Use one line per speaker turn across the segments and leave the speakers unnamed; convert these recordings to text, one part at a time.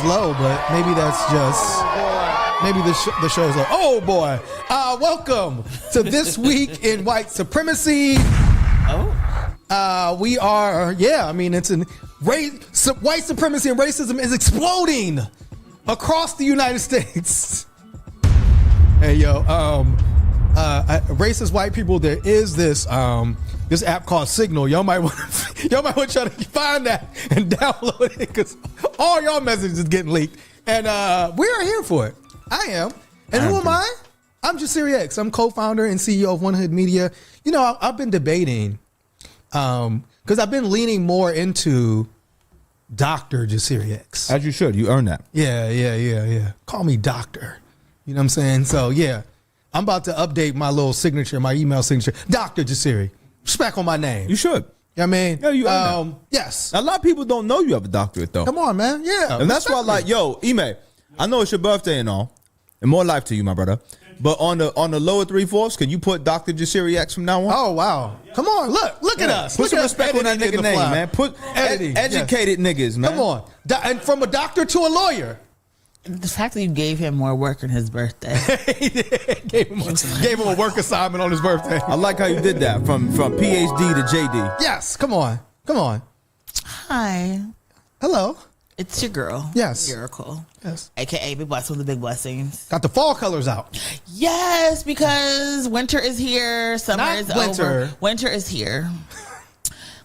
low, but maybe that's just maybe the show's low. Oh boy! Welcome to This Week in White Supremacy. We are, I mean, it's an white supremacy and racism is exploding across the United States. Hey yo, racist white people. There is this app called Signal. Y'all might want to try to find that and download it because all y'all messages is getting leaked, and we are here for it. I am, and who am I? I'm Jasiri X. I'm co-founder and CEO of One Hood Media. You know, I've been debating because I've been leaning more into Dr. Jasiri X.
As you should. You earned that.
Yeah. Call me doctor. You know what I'm saying? So yeah, I'm about to update my little signature, my email signature. Dr. Jasiri. Respect on my name.
You should.
You know what I mean?
Yeah, you earned that.
Yes.
A lot of people don't know you have a doctorate though.
Come on, man. Yeah.
And that's why, like, yo, Ime, I know it's your birthday and all, and more life to you, my brother. But on the lower 3/4, can you put Dr. Jasiri X from now on?
Oh wow! Come on, look at us.
Put some respect on that nigga name, man. Put educated niggas, man.
Come on, and from a doctor to a lawyer.
The fact that you gave him more work on his birthday.
He did. Gave him a work assignment on his birthday.
I like how you did that from PhD to JD.
Yes, come on.
Hi.
Hello.
It's your girl.
Yes.
Miracle.
Yes.
AKA Big Bless with the Big Blessings.
Got the fall colors out.
Yes, because winter is here. Summer is over. Winter is here.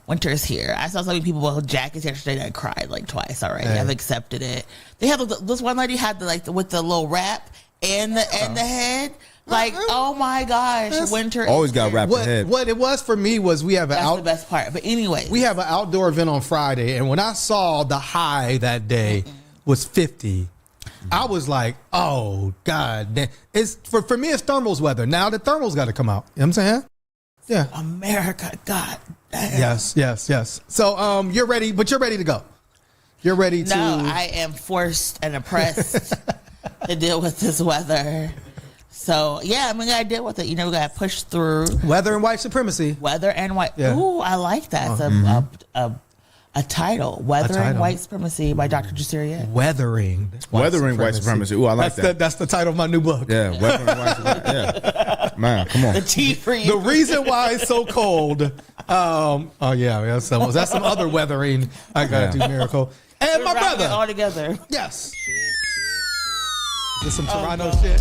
Winter is here. I saw so many people with jackets yesterday that cried like twice already. Hey. I've accepted it. They had this one lady had with the little wrap and the head. Like, oh my gosh, winter
always
is
got wrapped ahead.
What it was for me was we have
That's the best part. But anyway,
we have an outdoor event on Friday, and when I saw the high that day was 50, I was like, oh God, damn. It's for me it's thermals weather. Now the thermals got to come out. You know what I'm saying? Yeah.
America, God damn.
Yes. So you're ready, but you're ready to go. You're ready to.
No, I am forced and oppressed to deal with this weather. So, yeah, I mean, I gotta deal with it. You know, we gotta push through.
Weather and white supremacy.
Weather and white.
Yeah.
Ooh, I like that. It's a title. Weather and White Supremacy by Dr. Jasiri X.
Weathering
White Supremacy. Ooh, I like that.
That's the title of my new book.
Yeah, Weathering White Supremacy. Yeah. Man, come on.
The tea for you.
The reason why it's so cold. That's some other weathering I gotta do, Miracle. And my brother.
All together.
Yes. Just some Toronto shit.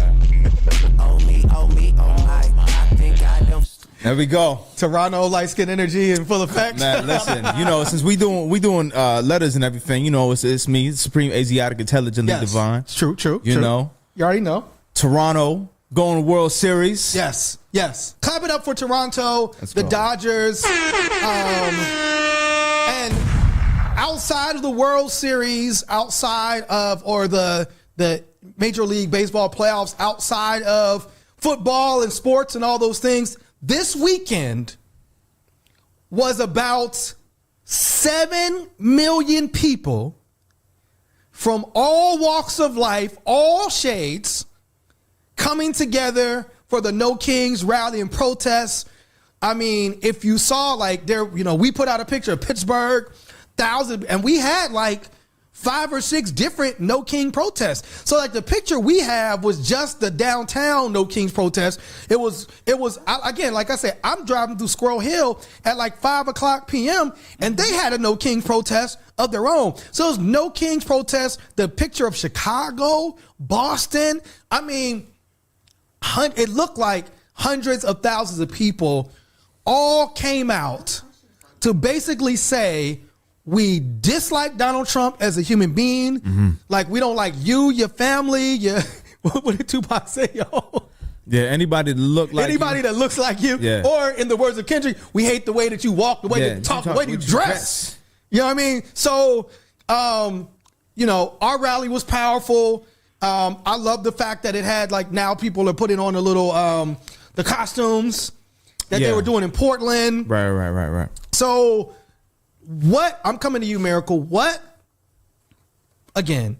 There we go.
Toronto light skin energy in full effect.
Man, listen, you know, since we doing letters and everything, you know, it's me, Supreme Asiatic Intelligently Divine.
It's true.
You know.
You already know.
Toronto going to World Series.
Yes. Clap it up for Toronto, the Dodgers. And outside of the World Series, outside of the Major League Baseball playoffs, outside of football and sports and all those things, this weekend was about 7 million people from all walks of life, all shades, coming together for the No Kings rally and protest. I mean, if you saw we put out a picture of Pittsburgh, 1,000, and we had 5 or 6 different No King protests. So the picture we have was just the downtown No Kings protest. It was again, like I said, I'm driving through Squirrel Hill at 5:00 p.m. and they had a No King protest of their own. So it was No Kings protest, the picture of Chicago, Boston. I mean, it looked like hundreds of thousands of people all came out to basically say, we dislike Donald Trump as a human being. Mm-hmm. We don't like you, your family, what did Tupac say, yo?
Yeah, anybody that looks like you. Yeah. Or
in the words of Kendrick, we hate the way that you walk, the way that you talk, the way you dress. You know what I mean? So, our rally was powerful. I love the fact that it had now people are putting on a little the costumes that they were doing in Portland.
Right.
So I'm coming to you, Miracle. What again?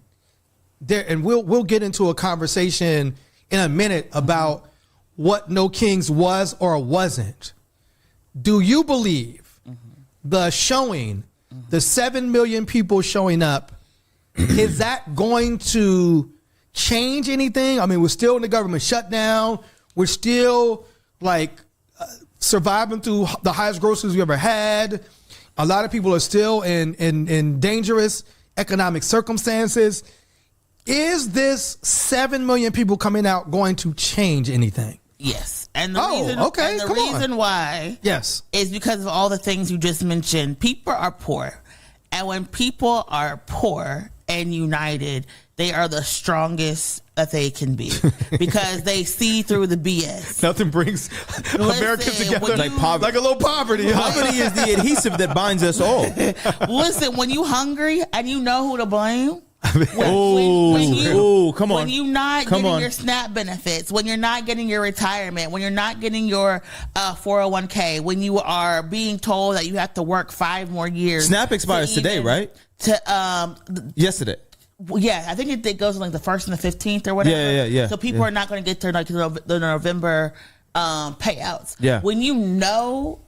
There, and we'll get into a conversation in a minute about what No Kings was or wasn't. Do you believe the showing, the 7 million people showing up, is that going to change anything? I mean, we're still in the government shutdown. We're still surviving through the highest groceries we ever had. A lot of people are still in dangerous economic circumstances. Is this 7 million people coming out going to change anything?
Yes. And the reason why is because of all the things you just mentioned. People are poor. And when people are poor and united, they are the strongest that they can be because they see through the BS.
Nothing brings Americans together like a little poverty.
Poverty is the adhesive that binds us all.
Listen, when you hungry and you know who to blame.
Come on.
When you're not getting your SNAP benefits, when you're not getting your retirement, when you're not getting your 401k, when you are being told that you have to work 5 more years.
SNAP expires today, right? Yesterday.
Yeah, I think it goes on the 1st and the 15th or whatever.
Yeah.
So people are not going to get their the November payouts.
Yeah.
When you know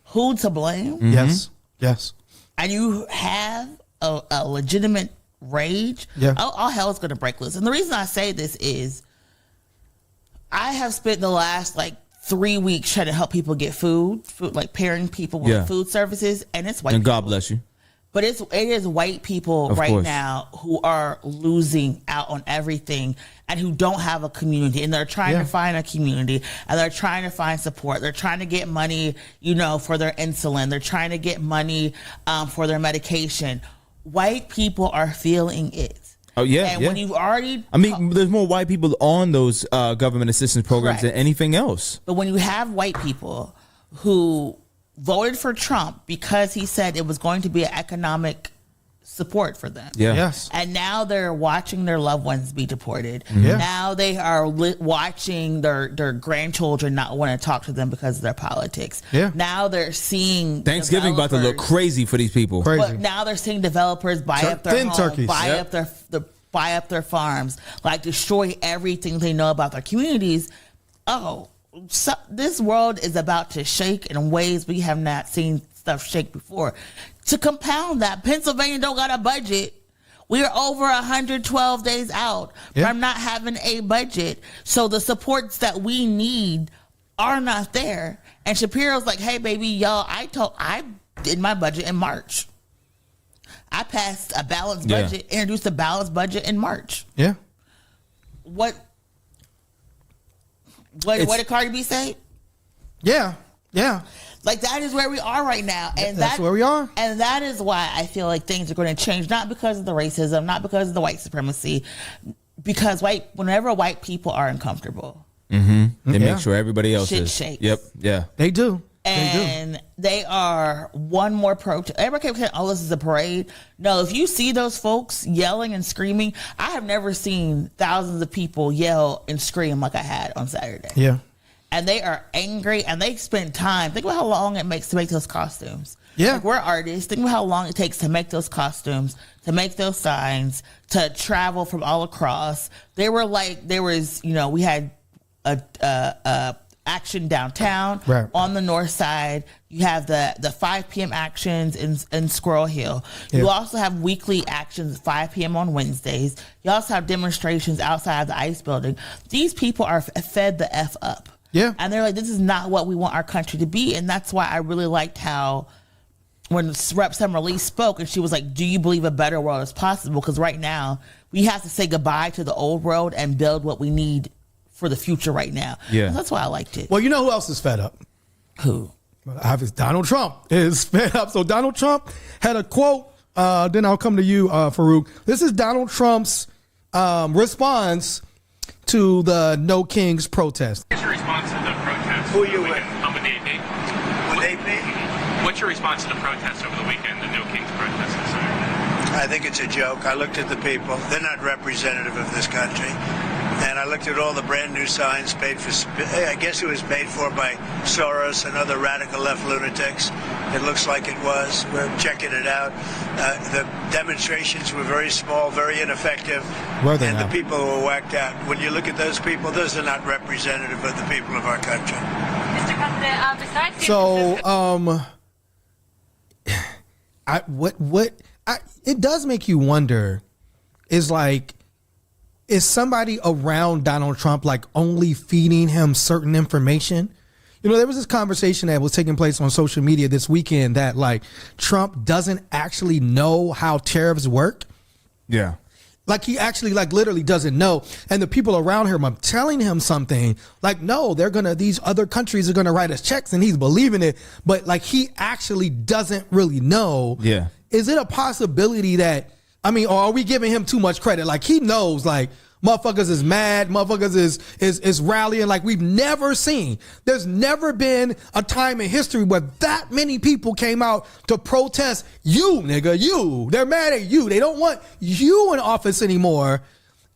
who to blame.
Mm-hmm. Yes.
And you have a legitimate rage, all hell is going to break loose. And the reason I say this is I have spent the last 3 weeks trying to help people get food pairing people with food services, and it's white
and
people.
God bless you.
But it is white people now who are losing out on everything and who don't have a community, and they're trying to find a community, and they're trying to find support. They're trying to get money, for their insulin. They're trying to get money for their medication. White people are feeling it.
Oh, yeah.
And when you've already...
there's more white people on those government assistance programs than anything else.
But when you have white people who voted for Trump because he said it was going to be an economic support for them.
Yeah.
Yes.
And now they're watching their loved ones be deported.
Yeah.
Now they are watching their grandchildren not want to talk to them because of their politics.
Yeah.
Now they're seeing
Thanksgiving about to look crazy for these people.
But now they're seeing developers buy up their homes,
turkeys.
buy up their farms, destroy everything they know about their communities. So this world is about to shake in ways we have not seen stuff shake before. To compound that, Pennsylvania don't got a budget. We are over 112 days out from not having a budget. So the supports that we need are not there. And Shapiro's like, hey, baby, y'all, I did my budget in March. I passed a balanced budget, introduced a balanced budget in March.
Yeah.
What did Cardi B say?
Yeah.
That is where we are right now. And
that's where we are.
And that is why I feel like things are going to change, not because of the racism, not because of the white supremacy, because whenever white people are uncomfortable,
they make sure everybody else
shit
is.
Shakes.
Yep. Yeah.
They do.
And they are one more protest. Everybody kept saying, oh, this is a parade. No, if you see those folks yelling and screaming, I have never seen thousands of people yell and scream like I had on Saturday.
Yeah.
And they are angry, and they spend time. Think about how long it makes to make those costumes.
Yeah.
We're artists. Think about how long it takes to make those costumes, to make those signs, to travel from all across. We had a action downtown on the north side. You have the 5 p.m. actions in Squirrel Hill. You also have weekly actions at 5 p.m. on Wednesdays. You also have demonstrations outside of the ICE building. These people are fed the F up.
Yeah.
And they're like, this is not what we want our country to be. And that's why I really liked how when Rep. Summer Lee spoke and she was like, do you believe a better world is possible? Because right now we have to say goodbye to the old world and build what we need for the future right now. Yeah. And that's why I liked it.
Well, you know who else is fed up?
Who?
Donald Trump is fed up. So Donald Trump had a quote. Then I'll come to you, Farouk. This is Donald Trump's response to the No Kings protest.
What's your response to the protest?
Who are you with?
I'm with AP.
With AP?
What's your response to the protest over the weekend, the No Kings protest on Saturday?
I think it's a joke. I looked at the people. They're not representative of this country. And I looked at all the brand new signs paid for, I guess it was paid for by Soros and other radical left lunatics. It looks like it was. We're checking it out. The demonstrations were very small, very ineffective.
Were they
and
now?
the people were whacked out. When you look at those people, those are not representative of the people of our country.
Mr. President, besides...
it does make you wonder, is somebody around Donald Trump like only feeding him certain information? You know, there was this conversation that was taking place on social media this weekend that like Trump doesn't actually know how tariffs work.
Yeah.
Like he actually like literally doesn't know. And the people around him are telling him something like, no, these other countries are going to write us checks, and he's believing it. But like he actually doesn't really know.
Yeah.
Is it a possibility that, or are we giving him too much credit? Like he knows like motherfuckers is mad, motherfuckers is rallying like we've never seen. There's never been a time in history where that many people came out to protest you, nigga, you. They're mad at you. They don't want you in office anymore.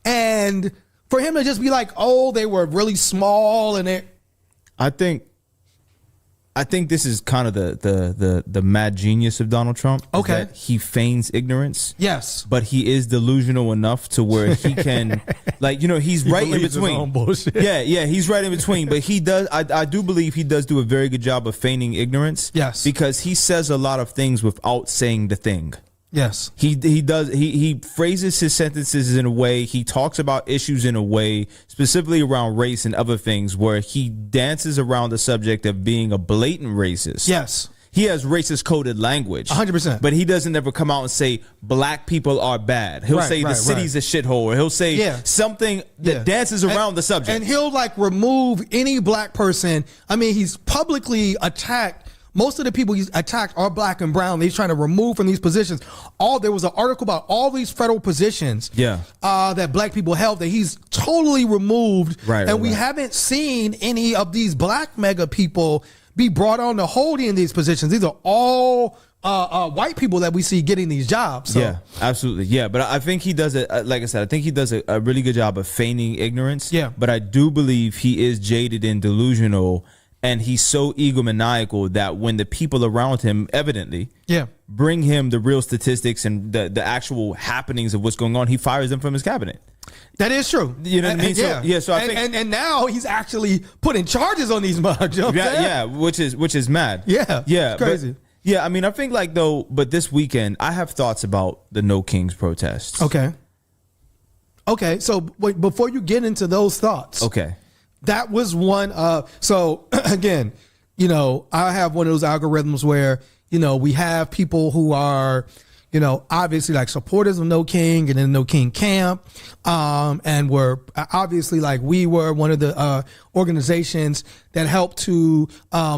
And for him to just be like, oh, they were really small and it.
I think this is kind of the mad genius of Donald Trump.
Okay.
That he feigns ignorance.
Yes.
But he is delusional enough to where he can, like, he's right in between. Yeah, he's right in between. But he does, I do believe he does do a very good job of feigning ignorance.
Yes.
Because he says a lot of things without saying the thing.
Yes.
He phrases his sentences in a way, he talks about issues in a way, specifically around race and other things, where he dances around the subject of being a blatant racist.
Yes.
He has racist coded language.
100%.
But he doesn't ever come out and say black people are bad. He'll say the city's a shithole, or he'll say something that dances around the subject.
And he'll like remove any black person. He's publicly attacked. Most of the people he's attacked are black and brown. He's trying to remove from these positions. There was an article about all these federal positions that black people held that he's totally removed. We haven't seen any of these black mega people be brought on to hold in these positions. These are all white people that we see getting these jobs. So.
Yeah, absolutely. Yeah, but I think he does it. Like I said, I think he does a really good job of feigning ignorance.
Yeah.
But I do believe he is jaded and delusional. And he's so egomaniacal that when the people around him evidently bring him the real statistics and the actual happenings of what's going on, he fires them from his cabinet.
That is true.
You know what I mean? So I think,
and now he's actually putting charges on these mugs. You know
which is mad.
Yeah,
it's
crazy.
But, I think like though, but this weekend I have thoughts about the No Kings protests.
Okay. So wait, before you get into those thoughts, that was one. So again, I have one of those algorithms where, we have people who are, obviously like supporters of No King and in No King camp. And we're obviously like we were one of the organizations that helped to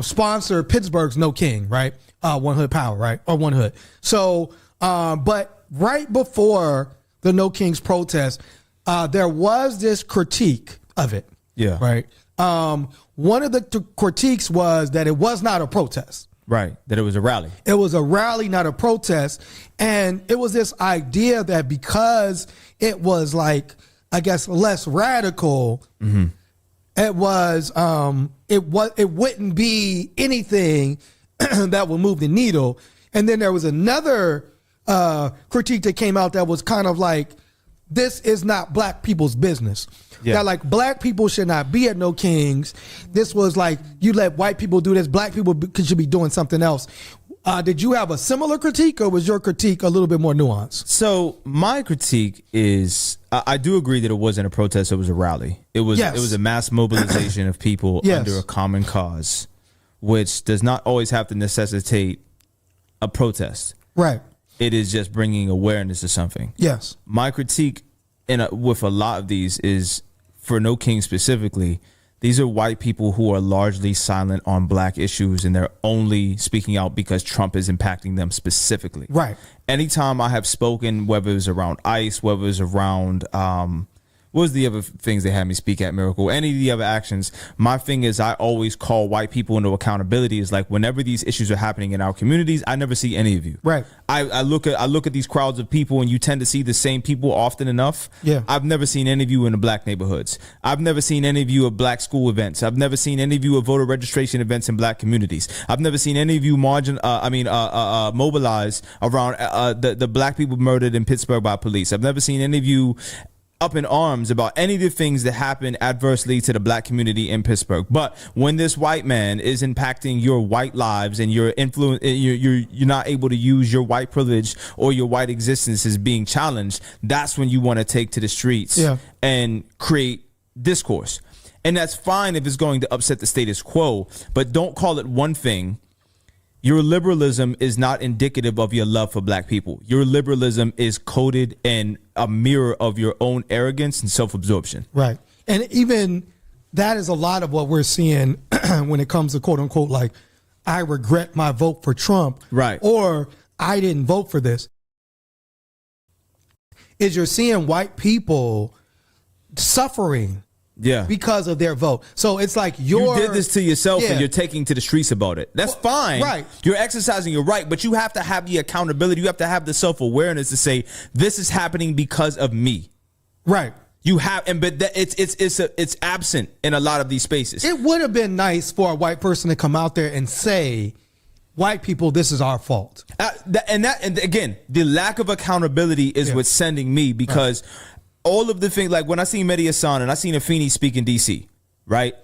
sponsor Pittsburgh's No King, right? One Hood Power, right? Or One Hood. So, but right before the No Kings protest, there was this critique of it.
Yeah.
Right. One of the critiques was that it was not a protest.
Right. That it was a rally.
It was a rally, not a protest. And it was this idea that because it was like, I guess, less radical, it wouldn't be anything that would move the needle. And then there was another critique that came out that was kind of like, this is not black people's business. That like black people should not be at No Kings. This was like, you let white people do this. Black people should be doing something else. Did you have a similar critique, or was your critique a little bit more nuanced?
So my critique is, I do agree that it wasn't a protest. It was a rally. It was a mass mobilization of people under a common cause, which does not always have to necessitate a protest.
Right.
It is just bringing awareness to something.
Yes.
My critique with a lot of these is, for No King specifically, these are white people who are largely silent on black issues, and they're only speaking out because Trump is impacting them specifically.
Right.
Anytime I have spoken, whether it was around ICE, whether it was around what was the other things they had me speak at Miracle, any of the other actions, my thing is I always call white people into accountability. Is like, whenever these issues are happening in our communities, I never see any of you.
Right.
I look at these crowds of people, and you tend to see the same people often enough.
Yeah.
I've never seen any of you in the black neighborhoods. I've never seen any of you at black school events. I've never seen any of you at voter registration events in black communities. I've never seen any of you mobilize around the black people murdered in Pittsburgh by police. I've never seen any of you up in arms about any of the things that happen adversely to the black community in Pittsburgh. But when this white man is impacting your white lives and your influence, you're not able to use your white privilege or your white existence is being challenged, that's when you want to take to the streets and create discourse. And that's fine if it's going to upset the status quo, but don't call it one thing. Your liberalism is not indicative of your love for black people. Your liberalism is coded in a mirror of your own arrogance and self-absorption.
Right. And even that is a lot of what we're seeing when it comes to quote unquote, like, I regret my vote for Trump.
Right.
Or I didn't vote for this. Is you're seeing white people suffering because of their vote. So it's like you
did this to yourself and you're taking to the streets about it. That's fine. Right. You're exercising your right, but you have to have the accountability. You have to have the self-awareness to say, this is happening because of me.
Right.
You have, but it's absent in a lot of these spaces.
It would have been nice for a white person to come out there and say, white people, this is our fault.
And again, the lack of accountability is what's sending me, because all of the things, like when I seen Mehdi Hassan and I seen Afeni speak in DC, right?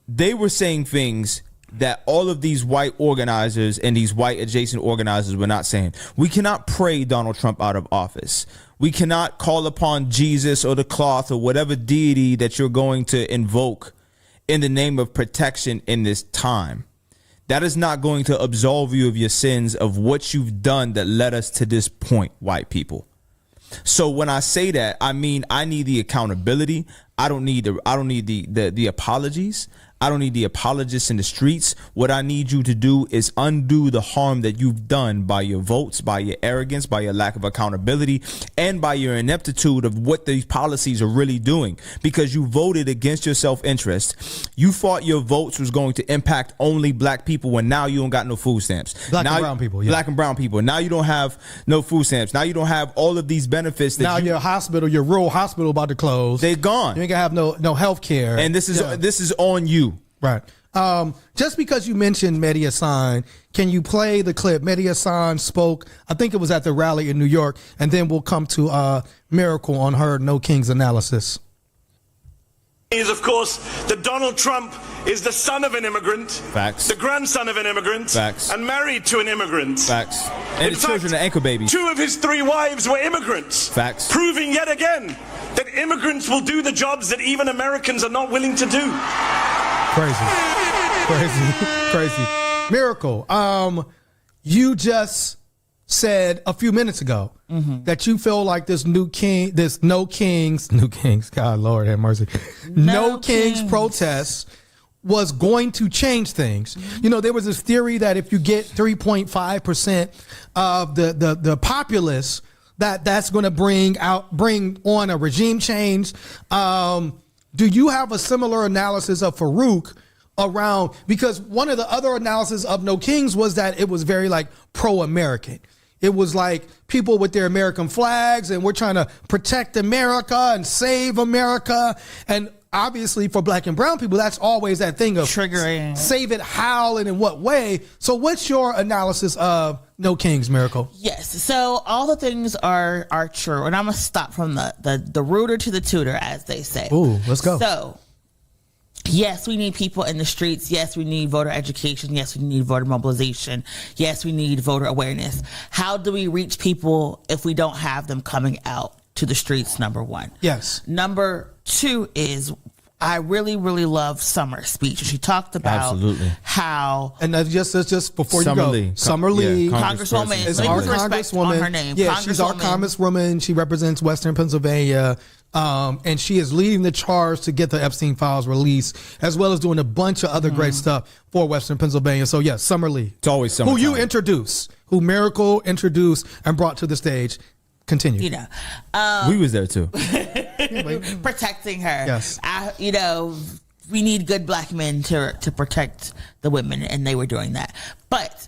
They were saying things that all of these white organizers and these white adjacent organizers were not saying. We cannot pray Donald Trump out of office. We cannot call upon Jesus or the cloth or whatever deity that you're going to invoke in the name of protection in this time. That is not going to absolve you of your sins of what you've done that led us to this point, white people. So when I say that, I mean I need the accountability. I don't need the apologies. I don't need the apologists in the streets. What I need you to do is undo the harm that you've done by your votes, by your arrogance, by your lack of accountability, and by your ineptitude of what these policies are really doing. Because you voted against your self-interest. You thought your votes was going to impact only black people, when now you don't got no food stamps.
Black and brown people.
Black and brown people. Now you don't have no food stamps. Now you don't have all of these benefits. That
now your hospital, your rural hospital about to close.
They're gone.
You ain't gonna have no health care.
And this is on you.
Right. Just because you mentioned Mehdi Hassan, can you play the clip? Mehdi Hassan spoke, I think it was at the rally in New York, and then we'll come to Miracle on her No Kings analysis.
Is of course that Donald Trump is the son of an immigrant,
facts,
the grandson of an immigrant,
facts,
and married to an immigrant,
facts, and his children are anchor babies. 2
of his 3 wives were immigrants,
facts,
proving yet again that immigrants will do the jobs that even Americans are not willing to do.
Crazy. Miracle. You just said a few minutes ago that you feel like this No Kings, God Lord have mercy, No Kings protest was going to change things. You know, there was this theory that if you get 3.5% of the populace, that's going to bring on a regime change. Do you have a similar analysis of Farouk around, because one of the other analysis of No Kings was that it was very like pro-American. It was like people with their American flags and we're trying to protect America and save America. And obviously for black and brown people, that's always that thing of
triggering,
save it how and in what way. So what's your analysis of No Kings, Miracle?
Yes. So all the things are true. And I'm going to stop from the rooter to the tutor, as they say.
Ooh, let's go.
So yes, we need people in the streets. Yes, we need voter education. Yes, we need voter mobilization. Yes, we need voter awareness. How do we reach people if we don't have them coming out to the streets? Number one.
Yes.
Number two is, I really, really love Summer's speech. She talked about how,
and that's just before you go, Summer Lee,
Congresswoman,
is our Congresswoman.
On her name.
Yeah, she's our Congresswoman. She represents Western Pennsylvania. And she is leading the charge to get the Epstein files released, as well as doing a bunch of other great stuff for Western Pennsylvania. So yes, Summer Lee.
It's always Summer.
Who you introduce, who Miracle introduced and brought to the stage. Continue.
You know,
we was there too.
Protecting her.
Yes.
You know, we need good black men to protect the women, and they were doing that. But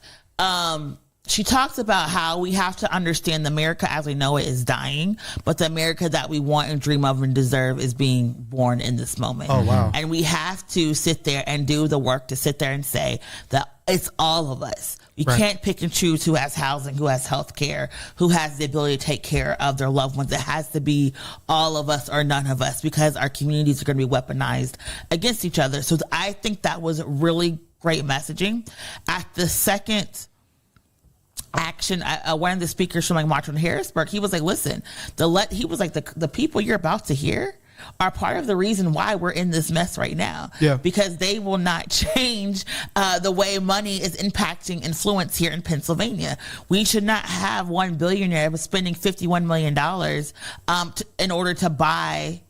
she talks about how we have to understand the America as we know it is dying, but the America that we want and dream of and deserve is being born in this moment.
Oh, wow.
And we have to sit there and do the work to sit there and say that it's all of us. You can't pick and choose who has housing, who has health care, who has the ability to take care of their loved ones. It has to be all of us or none of us, because our communities are going to be weaponized against each other. So I think that was really great messaging. At the second action, one of the speakers from like Martin Harrisburg, he was like, listen, he was like, the people you're about to hear are part of the reason why we're in this mess right now. Yeah. Because they will not change the way money is impacting influence here in Pennsylvania. We should not have one billionaire spending $51 million in order to buy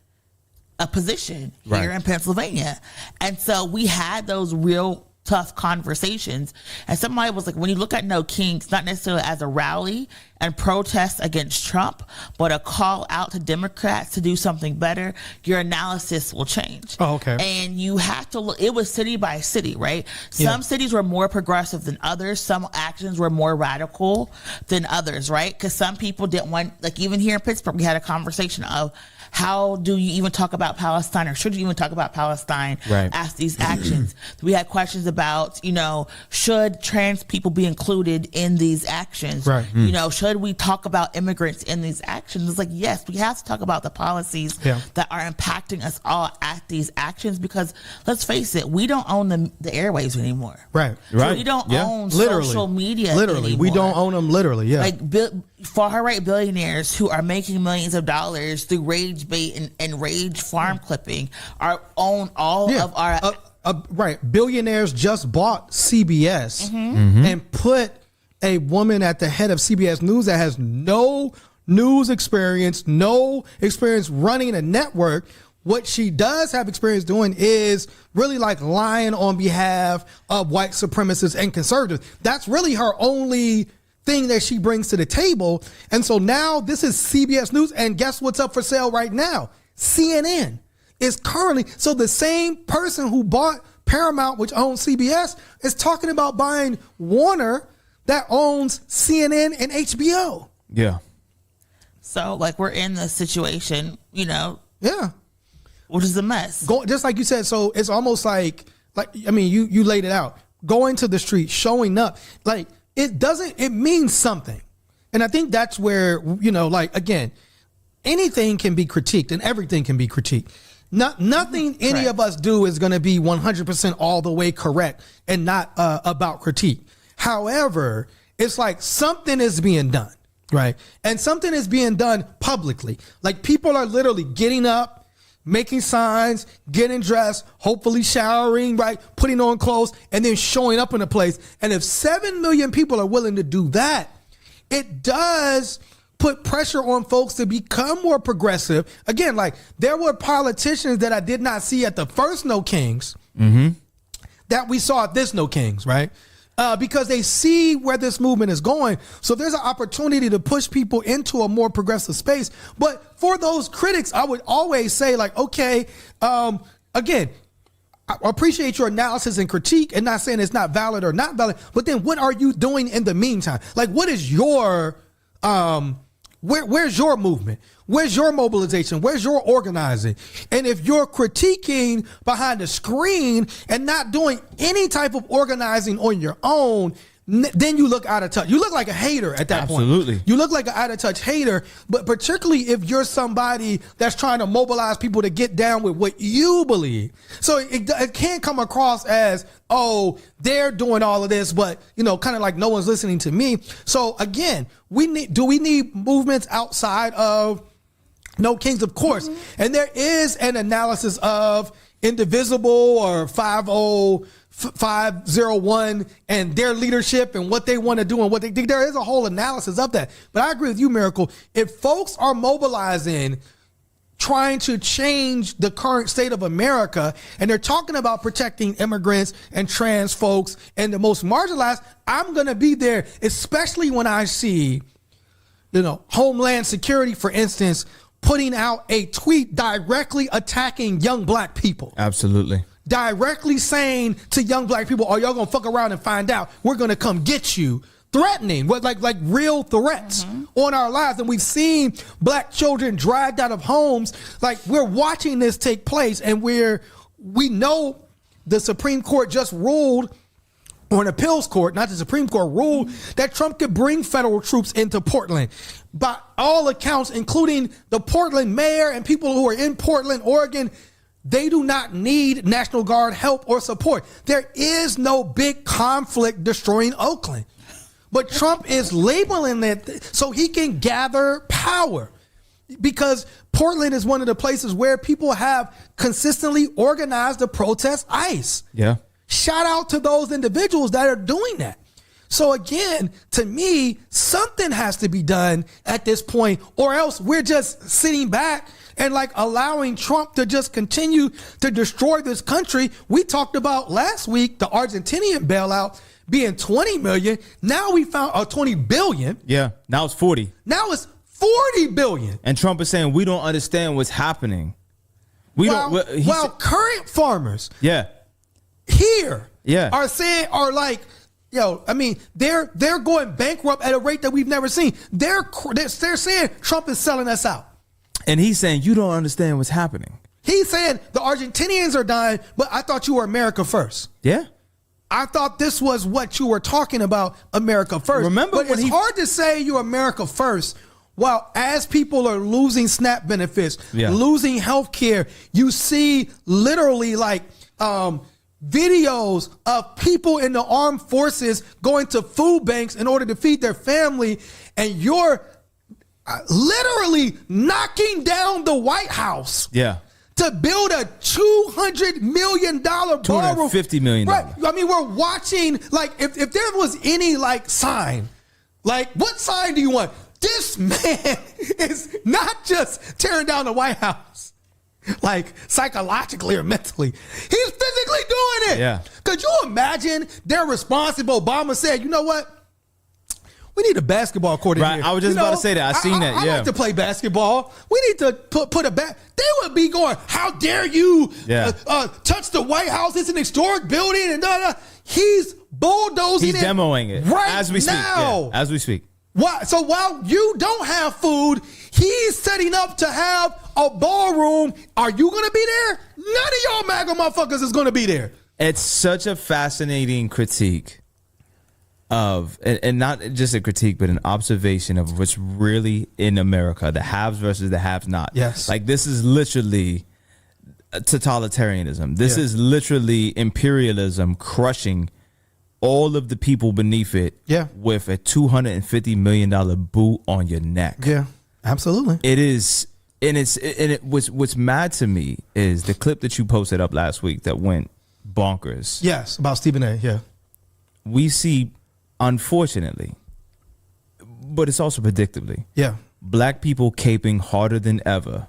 a position here in Pennsylvania. And so we had those real tough conversations. And somebody was like, when you look at No Kings, not necessarily as a rally and protest against Trump, but a call out to Democrats to do something better, your analysis will change. Oh, okay. And you have to look, it was city by city, right? Some cities were more progressive than others. Some actions were more radical than others, right? Because some people didn't want, like even here in Pittsburgh, we had a conversation of, how do you even talk about Palestine, or should you even talk about Palestine after these actions? We had questions about, should trans people be included in these actions? Right. Should we talk about immigrants in these actions? It's like, yes, we have to talk about the policies that are impacting us all at these actions, because let's face it, we don't own the airwaves anymore. Right. So we don't own social media anymore.
We don't own them literally,
Like far-right billionaires who are making millions of dollars through rage bait and rage farm clipping own all of our...
Billionaires just bought CBS and put a woman at the head of CBS News that has no news experience, no experience running a network. What she does have experience doing is really like lying on behalf of white supremacists and conservatives. That's really her only thing that she brings to the table. And so now this is CBS News, and guess what's up for sale right now? CNN is currently, so the same person who bought Paramount, which owns CBS, is talking about buying Warner, that owns CNN and HBO.
Yeah.
So like we're in this situation, which is a mess.
Just like you said, so it's almost like I mean, you laid it out. Going to the street, showing up, like, it means something. And I think that's where, again, anything can be critiqued and everything can be critiqued. Nothing any of us do is going to be 100% all the way correct and not about critique. However, it's like something is being done, right? And something is being done publicly. Like people are literally getting up, making signs, getting dressed, hopefully showering, right? Putting on clothes and then showing up in a place. And if 7 million people are willing to do that, it does put pressure on folks to become more progressive. Again, like there were politicians that I did not see at the first No Kings that we saw at this No Kings, right? Because they see where this movement is going. So there's an opportunity to push people into a more progressive space. But for those critics, I would always say like, okay, again, I appreciate your analysis and critique and not saying it's not valid or not valid, but then what are you doing in the meantime? Like, what is your, where's your movement? Where's your mobilization? Where's your organizing? And if you're critiquing behind the screen and not doing any type of organizing on your own, then you look out of touch. You look like a hater at that point.
Absolutely.
You look like an out of touch hater, but particularly if you're somebody that's trying to mobilize people to get down with what you believe. So it can't come across as, oh, they're doing all of this, but kind of like no one's listening to me. So again, do we need movements outside of No Kings? Of course. And there is an analysis of Indivisible or 501 and their leadership and what they want to do and what they think. There is a whole analysis of that. But I agree with you, Miracle. If folks are mobilizing, trying to change the current state of America, and they're talking about protecting immigrants and trans folks and the most marginalized, I'm going to be there, especially when I see, Homeland Security, for instance, putting out a tweet directly attacking young black people.
Absolutely.
Directly saying to young black people, "Oh, y'all gonna fuck around and find out. We're gonna come get you." Threatening, like real threats on our lives. And we've seen black children dragged out of homes. Like, we're watching this take place, and we know the Supreme Court just ruled or an appeals court, not the Supreme Court, ruled that Trump could bring federal troops into Portland. By all accounts, including the Portland mayor and people who are in Portland, Oregon, they do not need National Guard help or support. There is no big conflict destroying Oakland. But Trump is labeling it so he can gather power, because Portland is one of the places where people have consistently organized to protest ICE.
Yeah.
Shout out to those individuals that are doing that. So again, to me, something has to be done at this point, or else we're just sitting back and like allowing Trump to just continue to destroy this country. We talked about last week the Argentinian bailout being 20 million. Now we found 20 billion.
Yeah. Now it's 40.
Now it's 40 billion.
And Trump is saying we don't understand what's happening.
While current farmers here are like, I mean, they're going bankrupt at a rate that we've never seen. They're saying Trump is selling us out.
And he's saying you don't understand what's happening.
He's saying the Argentinians are dying, but I thought you were America first.
Yeah.
I thought this was what you were talking about, America first.
Remember,
but it's hard to say you're America first while as people are losing SNAP benefits, losing health care, you see literally like videos of people in the armed forces going to food banks in order to feed their family, and you're literally knocking down the White House.
Yeah.
To build a $200 million ballroom.
$250 million.
Right. I mean, we're watching, like, if there was any, like, sign, like, what sign do you want? This man is not just tearing down the White House, like, psychologically or mentally. He's physically doing it.
Yeah.
Could you imagine their response if Obama said, you know what? We need a basketball court in here.
I was just about to say that. I seen that.
I like to play basketball. We need to put a bat. They would be going, how dare you touch the White House? It's an historic building. And he's bulldozing it.
He's demoing it
right
as we speak.
now.
Yeah, as we speak.
So while you don't have food, he's setting up to have a ballroom. Are you going to be there? None of y'all MAGA motherfuckers is going to be there.
It's such a fascinating critique of, and not just a critique, but an observation of what's really in America, the haves versus the have not.
Yes.
Like, this is literally totalitarianism. This is literally imperialism crushing all of the people beneath it with a $250 million boot on your neck.
Yeah, absolutely.
It is. And what's mad to me is the clip that you posted up last week that went bonkers.
Yes, about Stephen A. Yeah.
We see, unfortunately, but it's also predictably, black people caping harder than ever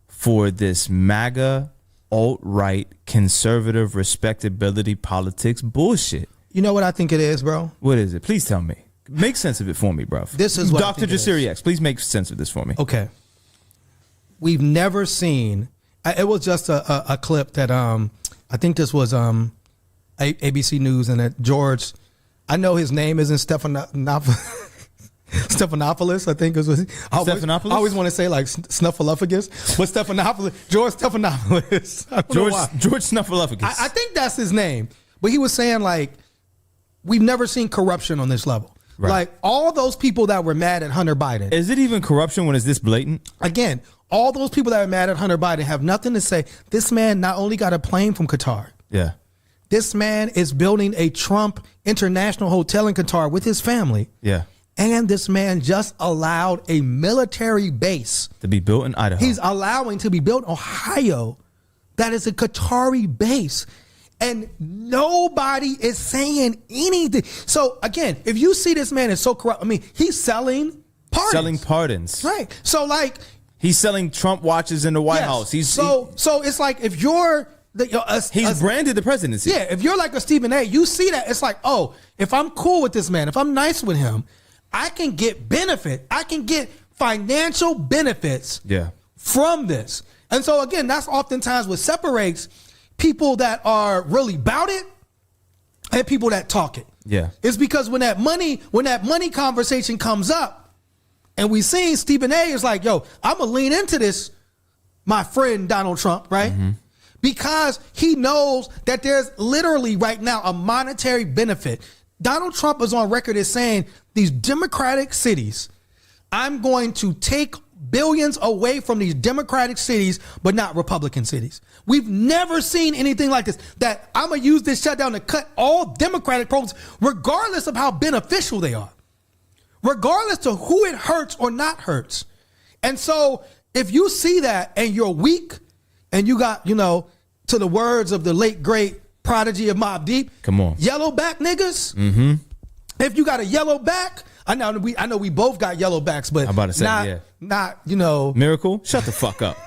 for this MAGA, alt-right, conservative respectability politics bullshit.
You know what I think it is, bro?
What is it? Please tell me. Make sense of it for me, bro.
This is what
Dr. Jasiri X, please make sense of this for me.
Okay. We've never seen, it was just a clip that I think this was ABC News, and that George, I know his name isn't Stephanopoulos, I think it was.
Stephanopoulos?
I always want to say like Snuffleupagus, but George Stephanopoulos.
George Snuffleupagus.
I think that's his name. But he was saying, like, we've never seen corruption on this level. Right. Like, all those people that were mad at Hunter Biden.
Is it even corruption when it's this blatant?
Again, all those people that are mad at Hunter Biden have nothing to say. This man not only got a plane from Qatar.
Yeah.
This man is building a Trump International Hotel in Qatar with his family.
Yeah.
And this man just allowed a military base
to be built in Idaho.
He's allowing to be built in Ohio. That is a Qatari base. And nobody is saying anything. So again, if you see this man is so corrupt, I mean, he's selling pardons. Right. So like,
he's selling Trump watches in the White House.
So it's like, if you're
he's branded the presidency.
Yeah. If you're like a Stephen A, you see that it's like, oh, if I'm cool with this man, if I'm nice with him, I can get benefit. I can get financial benefits from this. And so again, that's oftentimes what separates people that are really about it and people that talk it.
Yeah.
It's because when that money conversation comes up, and we seen Stephen A is like, yo, I'm gonna lean into this, my friend Donald Trump, right? Mm-hmm. because he knows that there's literally right now a monetary benefit. Donald Trump is on record as saying these Democratic cities, I'm going to take billions away from these Democratic cities, but not Republican cities. We've never seen anything like this, that I'm going to use this shutdown to cut all Democratic programs, regardless of how beneficial they are, regardless to who it hurts or not hurts. And so if you see that and you're weak and you got, to the words of the late, great prodigy of Mobb Deep,
come on,
yellow back niggas. Mm-hmm. If you got a yellow back, I know we both got yellow backs, but
I'm about to say,
not
Miracle, shut the fuck up.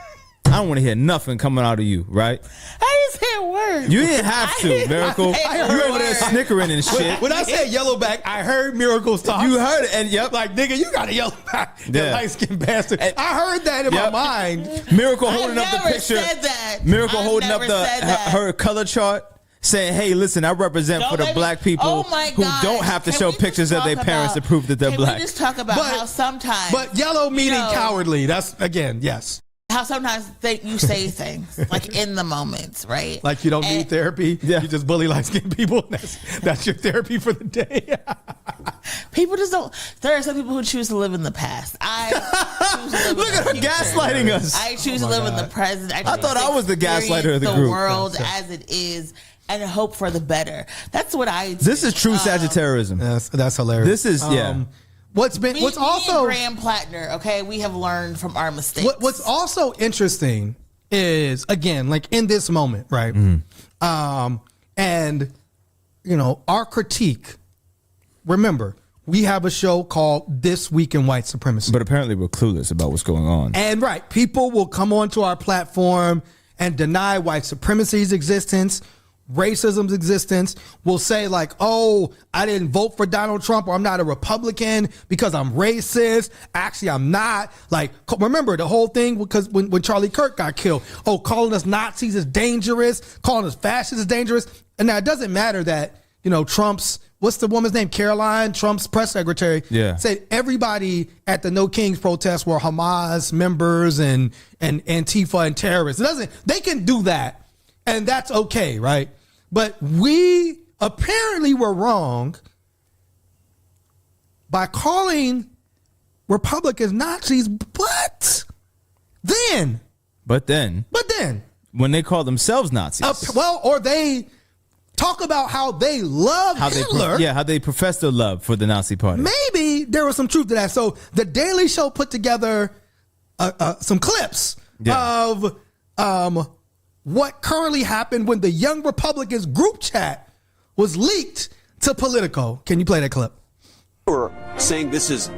I don't want to hear nothing coming out of you, right?
I just hear words.
You didn't have to, Miracle. You over there snickering and shit.
When I said yellow back, I heard Miracle's talk.
You heard it, and
like, nigga, you got a yellow back. Yeah. Light skinned bastard. And I heard that in my mind.
Miracle holding up the picture.
Said that.
Miracle holding up her color chart, saying, "Hey, listen, I represent for the black people who don't have to show pictures of their parents to prove that they're black."
Can we just talk about how sometimes,
but yellow meaning cowardly. That's again, yes.
How sometimes you say things like in the moments, right?
Like you don't need therapy. Yeah. You just bully light-skinned people. That's your therapy for the day.
People just don't. There are some people who choose to live in the past. I choose to live
Look at her gaslighting us.
I choose to live in the present.
I thought I was the gaslighter of the group.
The world as it is, and hope for the better. That's what I do.
This is true Sagittarianism.
That's hilarious.
This is
What's also
Graham Plattner, okay, we have learned from our mistakes.
What's also interesting is, again, like in this moment, right? Mm-hmm. And our critique. Remember, we have a show called This Week in White Supremacy,
but apparently we're clueless about what's going on.
And people will come onto our platform and deny white supremacy's existence, racism's existence, will say like, oh, I didn't vote for Donald Trump, or I'm not a Republican because I'm racist. Actually, I'm not. Like, remember the whole thing because when Charlie Kirk got killed, calling us Nazis is dangerous, calling us fascists is dangerous. And now it doesn't matter that, Trump's, what's the woman's name? Caroline, Trump's press secretary, said everybody at the No Kings protest were Hamas members and Antifa and terrorists. They can do that. And that's okay, right? But we apparently were wrong by calling Republicans Nazis, but then
when they call themselves Nazis,
or they talk about how they love Hitler.
How they profess their love for the Nazi party.
Maybe there was some truth to that. So the Daily Show put together some clips of what currently happened when the Young Republicans group chat was leaked to Politico. Can you play that clip?
We're saying this is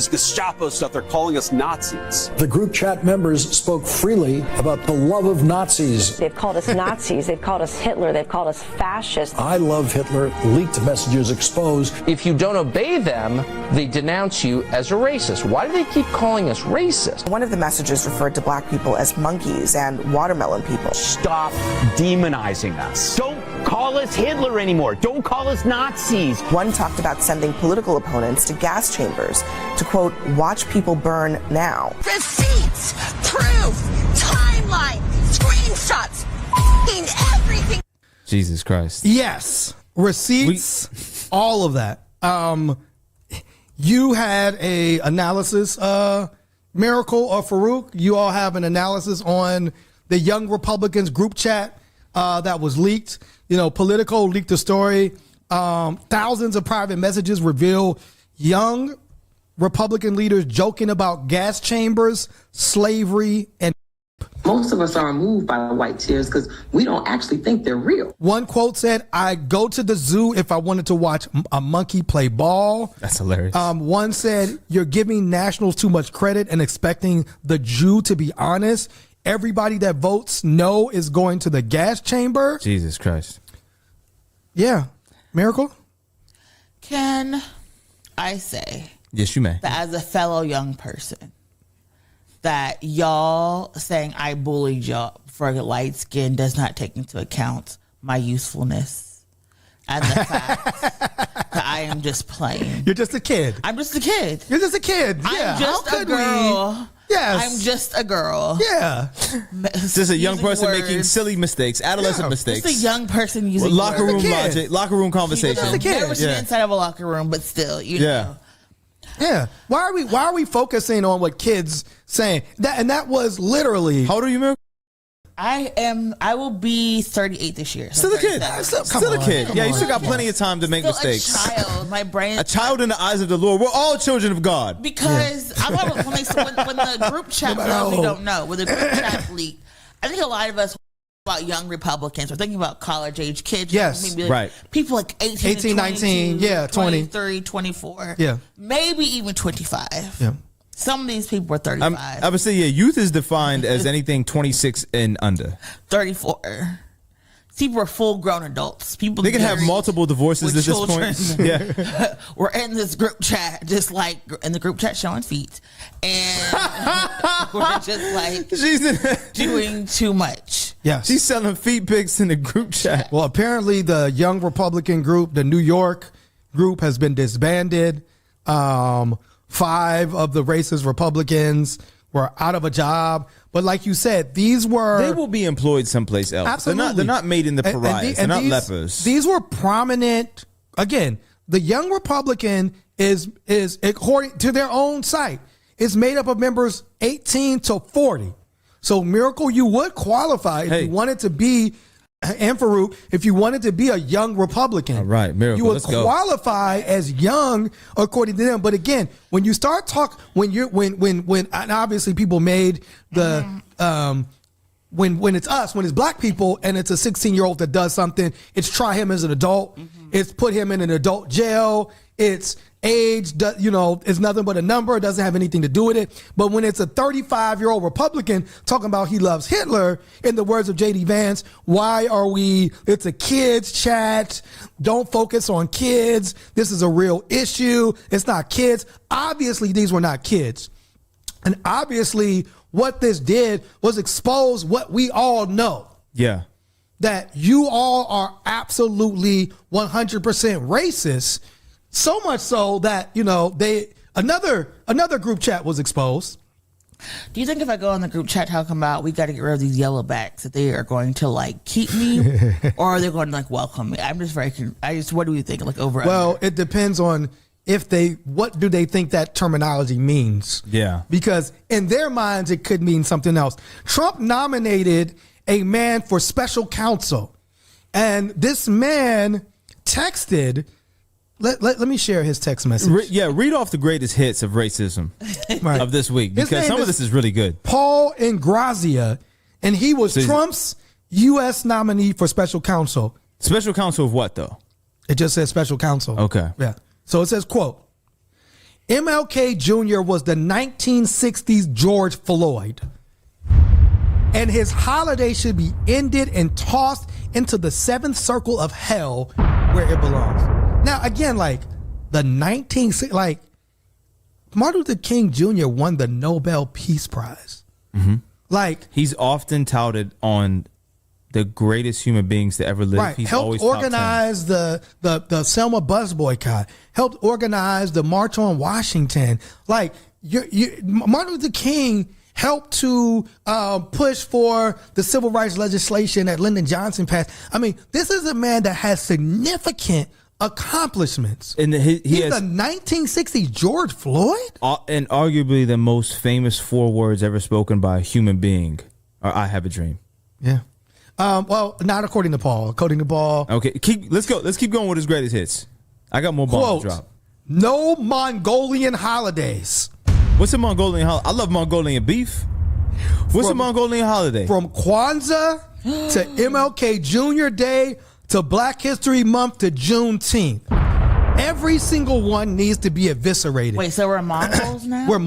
Gestapo stuff. They're calling us Nazis.
The group chat members spoke freely about the love of Nazis.
They've called us Nazis. They've called us Hitler. They've called us fascists.
I love Hitler. Leaked messages exposed.
If you don't obey them, they denounce you as a racist. Why do they keep calling us racist?
One of the messages referred to black people as monkeys and watermelon people.
Stop demonizing us. Don't call us Hitler anymore. Don't call us Nazis.
One talked about sending political opponents to gas chambers to, quote, watch people burn now.
Receipts, proof, timeline, screenshots, everything.
Jesus Christ.
Yes. Receipts, all of that. You had a analysis, Miracle or Farouk. You all have an analysis on the Young Republicans group chat that was leaked. Politico leaked the story. Thousands of private messages reveal young Republican leaders joking about gas chambers, slavery, and
most of us are moved by white tears because we don't actually think they're real.
One quote said, I go to the zoo if I wanted to watch a monkey play ball.
That's hilarious.
One said, you're giving nationals too much credit and expecting the Jew to be honest. Everybody that votes no is going to the gas chamber.
Jesus Christ.
Yeah. Miracle?
Can I say,
yes, you may,
that as a fellow young person, that y'all saying I bullied y'all for light skin does not take into account my youthfulness and the fact that I am just playing.
You're just a kid.
I'm just a kid.
You're just a kid. Yeah.
I'm just a girl
Yes.
I'm just a girl.
Yeah.
It's just a young person making silly mistakes, adolescent mistakes.
Just a young person using
locker
words.
room logic, locker room conversation.
Never seen inside of a locker room, but still, you know.
Yeah. Why are we focusing on what kids saying? That was literally.
How old are you, Miracle?
I will be 38 this year. So
Still a kid. Still a kid. Yeah, you still got plenty of time to make mistakes.
A child. My brain.
A child in the eyes of the Lord. We're all children of God.
Because when the group chat, for those who don't know, when the group chat leaked, I think a lot of us about young Republicans. We're thinking about college age kids.
Yes.
Maybe
right.
People like 18
19, 20.
23, 24.
Yeah.
Maybe even 25.
Yeah.
Some of these people are 35.
I would say, youth is defined as anything 26 and under.
34. People are full grown adults. People
they can have multiple divorces at this point.
Yeah. We're in this group chat, just like in the group chat showing feet. And we're just like doing too much.
Yeah.
She's selling feet pics in the group chat.
Well, apparently the young Republican group, the New York group, has been disbanded. 5 of the racist Republicans were out of a job. But like you said, they
will be employed someplace else.
Absolutely.
They're not made in the pariahs. They're not lepers.
These were prominent. Again, the young Republican is according to their own site, is made up of members 18 to 40. So Miracle, you would qualify if you wanted to be, and Farouk, if you wanted to be a young Republican.
All right, Miracle,
you would
let's go.
qualify as young according to them. But again, when you start talking, when and obviously people made the when it's black people and it's a 16-year-old that does something, it's try him as an adult. It's put him in an adult jail. It's age, it's nothing but a number. It doesn't have anything to do with it. But when it's a 35-year-old Republican talking about he loves Hitler, in the words of J.D. Vance, it's a kids chat. Don't focus on kids. This is a real issue. It's not kids. Obviously, these were not kids. And obviously, what this did was expose what we all know. Yeah. That you all are absolutely 100% racist. So much so that, another group chat was exposed.
Do you think if I go on the group chat talking about we got to get rid of these yellow backs that they are going to keep me or are they going to welcome me? I'm just what do you think?
Well, it depends on what do they think that terminology means? Yeah. Because in their minds, it could mean something else. Trump nominated a man for special counsel and this man texted. Let me share his text message.
Read off the greatest hits of racism of this week, because some of this is really good.
Paul Ingrazia, and he was Trump's U.S. nominee for special counsel.
Special counsel of what, though?
It just says special counsel.
Okay.
Yeah. So it says, quote, MLK Jr. was the 1960s George Floyd, and his holiday should be ended and tossed into the seventh circle of hell where it belongs. Now, again, Martin Luther King Jr. won the Nobel Peace Prize. Mm-hmm.
He's often touted on the greatest human beings to ever live.
Right.
He's
helped
always
organize the Selma bus boycott. Helped organize the March on Washington. Martin Luther King helped to push for the civil rights legislation that Lyndon Johnson passed. I mean, this is a man that has significant accomplishments. And he's the 1960s George Floyd?
And arguably the most famous 4 words ever spoken by a human being are I have a dream.
Yeah. Well, not according to Paul. According to Paul.
Okay, let's go. Let's keep going with his greatest hits. I got more bombs to drop.
No Mongolian holidays.
What's a Mongolian holiday? I love Mongolian beef. What's a Mongolian holiday?
From Kwanzaa to MLK Jr. Day to Black History Month to Juneteenth. Every single one needs to be eviscerated.
Wait, so we're Mongols now?
We're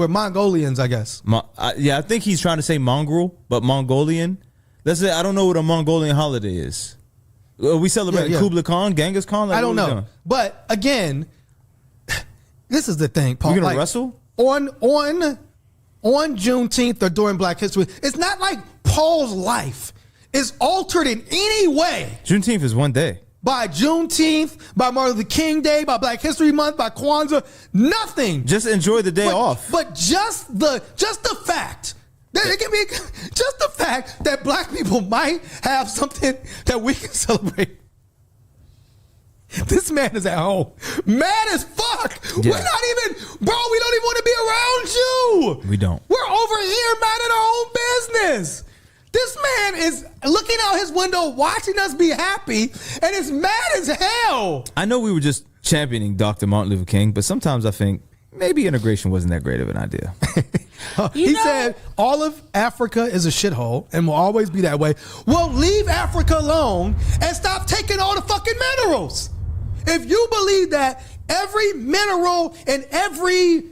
Mongolians, I guess.
I think he's trying to say mongrel, but Mongolian. I don't know what a Mongolian holiday is. We celebrate Kublai Khan, Genghis Khan?
I don't know. But again, this is the thing, Paul.
We're going to wrestle?
On Juneteenth or during Black History, it's not like Paul's life is altered in any way.
Juneteenth is one day.
by Juneteenth, by Martin Luther King Day, by Black History Month, by Kwanzaa. Nothing.
Just enjoy the day off.
But just the fact that it can be just the fact that black people might have something that we can celebrate. This man is at home, mad as fuck. Yeah. We're not even, bro. We don't even want to be around you.
We don't.
We're over here mad at our own business. This man is looking out his window, watching us be happy, and is mad as hell.
I know we were just championing Dr. Martin Luther King, but sometimes I think maybe integration wasn't that great of an idea.
He said all of Africa is a shithole and will always be that way. Well, leave Africa alone and stop taking all the fucking minerals. If you believe that every mineral and every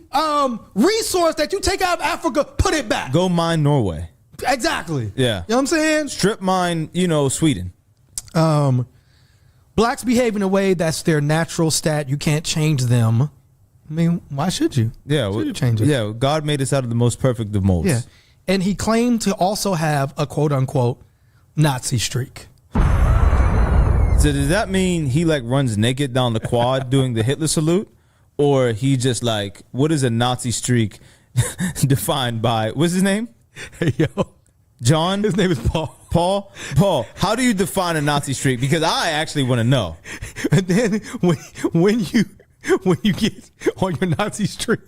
resource that you take out of Africa, put it back.
Go mine Norway.
Exactly.
Yeah.
You know what I'm saying?
Strip mine, Sweden.
Blacks behave in a way that's their natural stat. You can't change them. I mean, why should you?
Yeah.
Should you change it?
Yeah. God made us out of the most perfect of molds.
Yeah. And he claimed to also have a quote unquote Nazi streak.
So does that mean he runs naked down the quad doing the Hitler salute? Or he just what is a Nazi streak defined by, what's his name?
Hey, yo.
John?
His name is Paul.
Paul, how do you define a Nazi streak? Because I actually want to know.
And then when you get on your Nazi streak,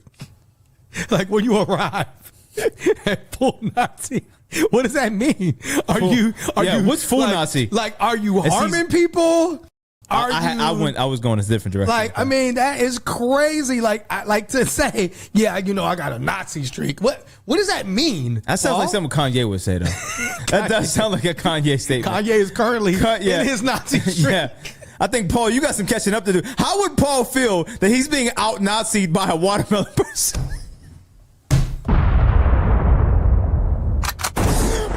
when you arrive at full Nazi, what does that mean? Are you
what's full Nazi?
Are you harming people?
I was going a different direction.
I mean, that is crazy. To say, I got a Nazi streak. What does that mean?
That sounds like something Kanye would say, though. That does sound like a Kanye statement.
Kanye is currently in his Nazi streak.
Yeah. I think, Paul, you got some catching up to do. How would Paul feel that he's being out-Nazi'd by a watermelon person?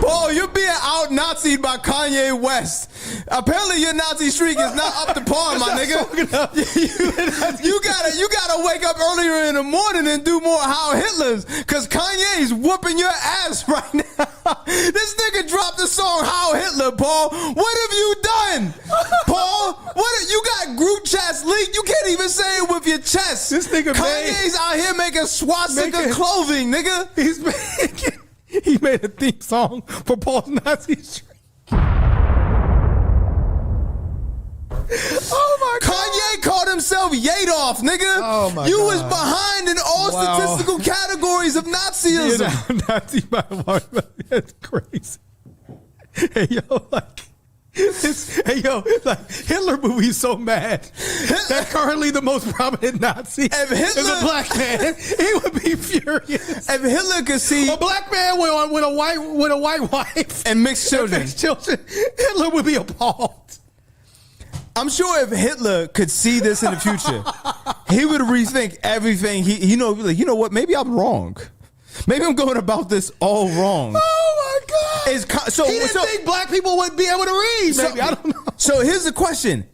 Paul, you're being out-Nazi'd by Kanye West. Apparently your Nazi streak is not up to par, my nigga. You gotta wake up earlier in the morning and do more Heil Hitlers, because Kanye's whooping your ass right now. This nigga dropped the song Heil Hitler, Paul. What have you done? Paul, you got group chats leaked. You can't even say it with your chest.
This nigga
Kanye's out here making swastika clothing, nigga.
He made a theme song for Paul's Nazi streak. Oh my God.
Kanye called himself Yadoff, nigga.
Oh my
you
God.
was behind in all statistical categories of Nazism.
Nazi by watermelon. That's crazy. Hey yo, Hitler movie is so mad that currently the most prominent Nazi is a black man. He would be furious.
If Hitler could see
a black man with a white wife
and mixed children,
Hitler would be appalled.
I'm sure if Hitler could see this in the future, he would rethink everything. He be like, you know what? Maybe I'm wrong. Maybe I'm going about this all wrong.
Oh my God! He didn't think black people would be able to read. Maybe I don't know.
So here's the question.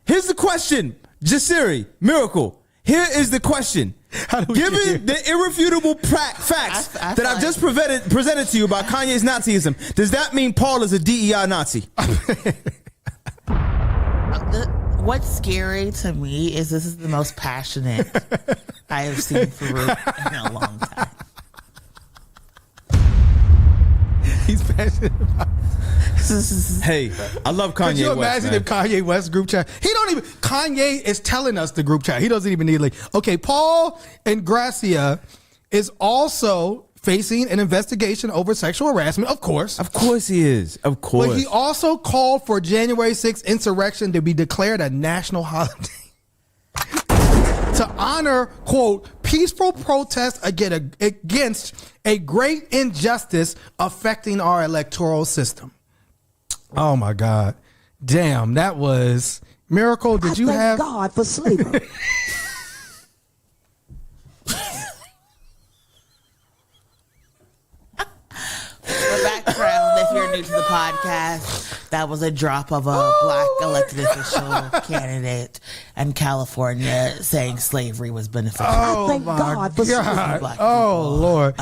Jasiri, Miracle. Here is the question. Given the irrefutable facts that I've just presented to you about Kanye's Nazism, does that mean Paul is a DEI Nazi?
What's scary to me is this is the most passionate I have seen Farouk in a long time.
He's passionate about it.
Hey, I love Kanye West.
Could you imagine if Kanye West group chat? Kanye is telling us the group chat. He doesn't even need okay, Paul and Gracia is also facing an investigation over sexual harassment, of course.
Of course he is. Of course.
But he also called for January 6th insurrection to be declared a national holiday to honor, quote, peaceful protest against a great injustice affecting our electoral system. Oh my God. Damn, that was Miracle. Did you have
God for slavery?
For background, if you're new to the podcast, that was a drop of a black elected official candidate in California saying slavery was beneficial.
Oh my God. Oh Lord.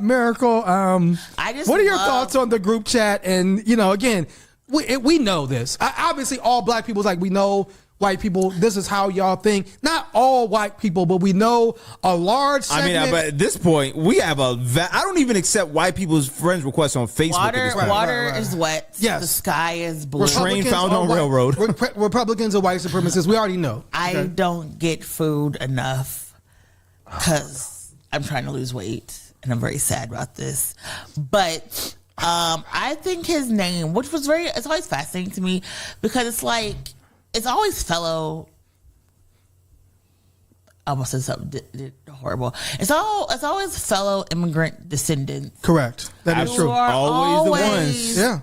Miracle. What are your thoughts on the group chat? And again, we know this. Obviously, all black people's like, we know white people, this is how y'all think. Not all white people, but we know a large segment.
I mean, but at this point, we have I don't even accept white people's friends requests on Facebook.
Water is wet. Yes. The sky is blue.
Train found on railroad.
Republicans are white supremacists. We already know.
I don't get food enough because I'm trying to lose weight, and I'm very sad about this. But I think his name, which was it's always fascinating to me because it's like, it's always fellow. I almost said something horrible. It's always fellow immigrant descendants.
Correct. That is true.
Always the ones.
Yeah.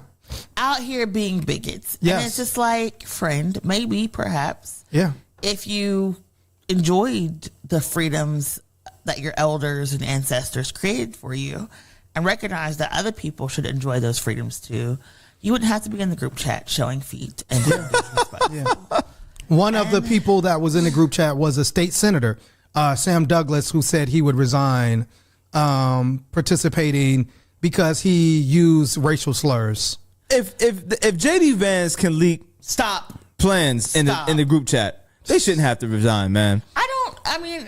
Out here being bigots.
Yes.
And it's just like, friend, maybe, perhaps.
Yeah.
If you enjoyed the freedoms that your elders and ancestors created for you and recognize that other people should enjoy those freedoms too, you wouldn't have to be in the group chat showing feet and being disrespectful.
Yeah. One of the people that was in the group chat was a state senator, Sam Douglas, who said he would resign participating because he used racial slurs.
If JD Vance can leak plans in the group chat, they shouldn't have to resign, man.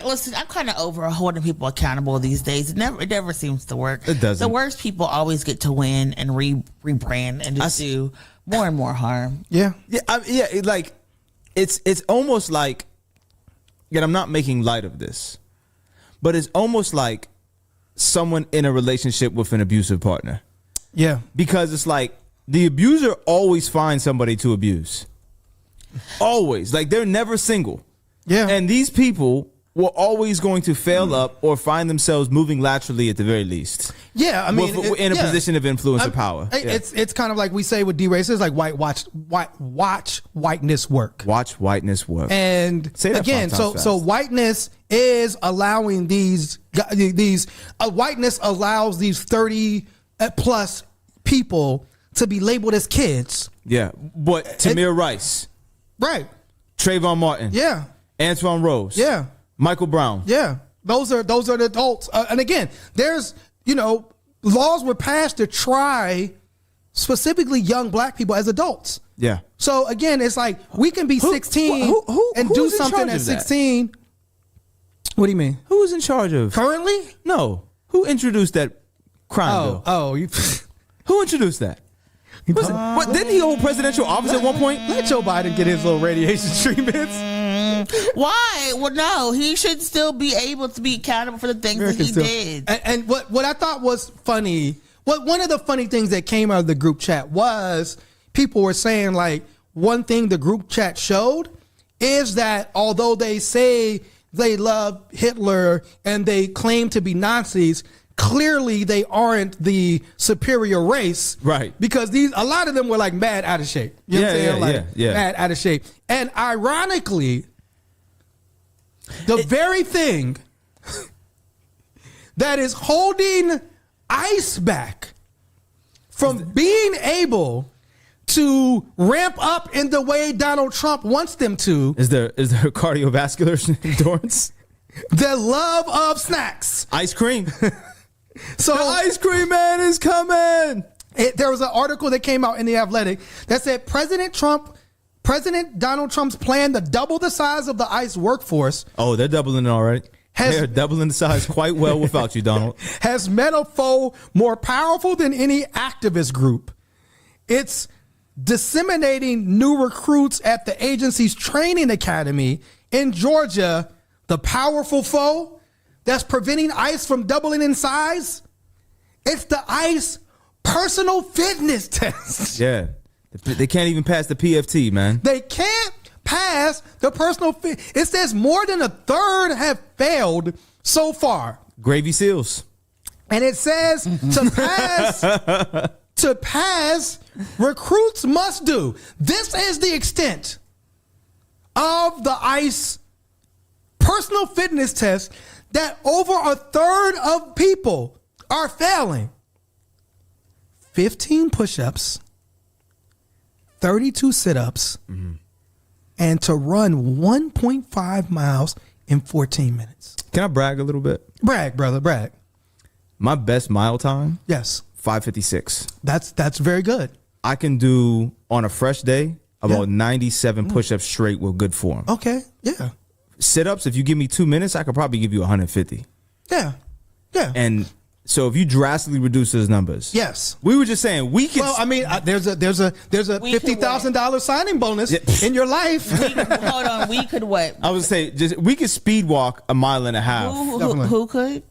Listen, I'm kind of over holding people accountable these days. It never seems to work.
It doesn't.
The worst people always get to win and rebrand and just do more and more harm.
Yeah.
It's almost like, yet I'm not making light of this, but it's almost like someone in a relationship with an abusive partner.
Yeah.
Because it's like the abuser always finds somebody to abuse. Always. Like, they're never single.
Yeah.
And these people were always going to fail up or find themselves moving laterally at the very least.
Yeah, I mean,
in a position of influence or power.
It's kind of like we say with D-racists, like watch whiteness work.
Watch whiteness work.
And again, so whiteness is allowing these whiteness allows these 30 plus people to be labeled as kids.
Yeah, but Tamir Rice,
right?
Trayvon Martin,
yeah.
Antoine Rose,
yeah.
Michael Brown,
yeah. Those are the adults. And again, there's laws were passed to try specifically young black people as adults.
Yeah.
So again, it's like we can be 16 and do something at 16. What do you mean?
Who's in charge of
currently?
No. Who introduced that crime bill? Who introduced that? What, didn't he hold presidential office at one point?
Let Joe Biden get his little radiation treatments.
Why? Well, no, he should still be able to be accountable for the things that he did.
And what I thought was funny, one of the funny things that came out of the group chat was people were saying, like, one thing the group chat showed is that although they say they love Hitler and they claim to be Nazis, clearly they aren't the superior race,
right?
Because a lot of them were like mad out of shape. You know what I'm saying? Mad out of shape. And ironically, the very thing that is holding ICE back from being able to ramp up in the way Donald Trump wants them to
is there cardiovascular endurance,
the love of snacks,
ice cream.
So
the ice cream man is coming.
There was an article that came out in The Athletic that said President Donald Trump's plan to double the size of the ICE workforce.
Oh, they're doubling it already. They're doubling the size quite well without you, Donald.
Has met a foe more powerful than any activist group. It's disseminating new recruits at the agency's training academy in Georgia. The powerful foe that's preventing ICE from doubling in size, it's the ICE personal fitness test.
Yeah. They can't even pass the PFT, man.
They can't pass the personal fit. It says more than a third have failed so far.
Gravy seals.
And it says to pass, recruits must do. This is the extent of the ICE personal fitness test that over a third of people are failing. 15 push-ups, 32 sit-ups, and to run 1.5 miles in 14 minutes.
Can I brag a little bit?
Brag, brother, brag.
My best mile time?
Yes.
5:56.
That's very good.
I can do on a fresh day about 97 push-ups straight with good form.
Okay, yeah.
Sit-ups, if you give me 2 minutes, I could probably give you 150.
Yeah, yeah.
And so if you drastically reduce those numbers,
yes,
we were just saying we can.
Well, I mean, there's a $50,000 signing bonus in your life.
Hold on, we could what?
I would say we could speed walk a mile and a half.
Who could?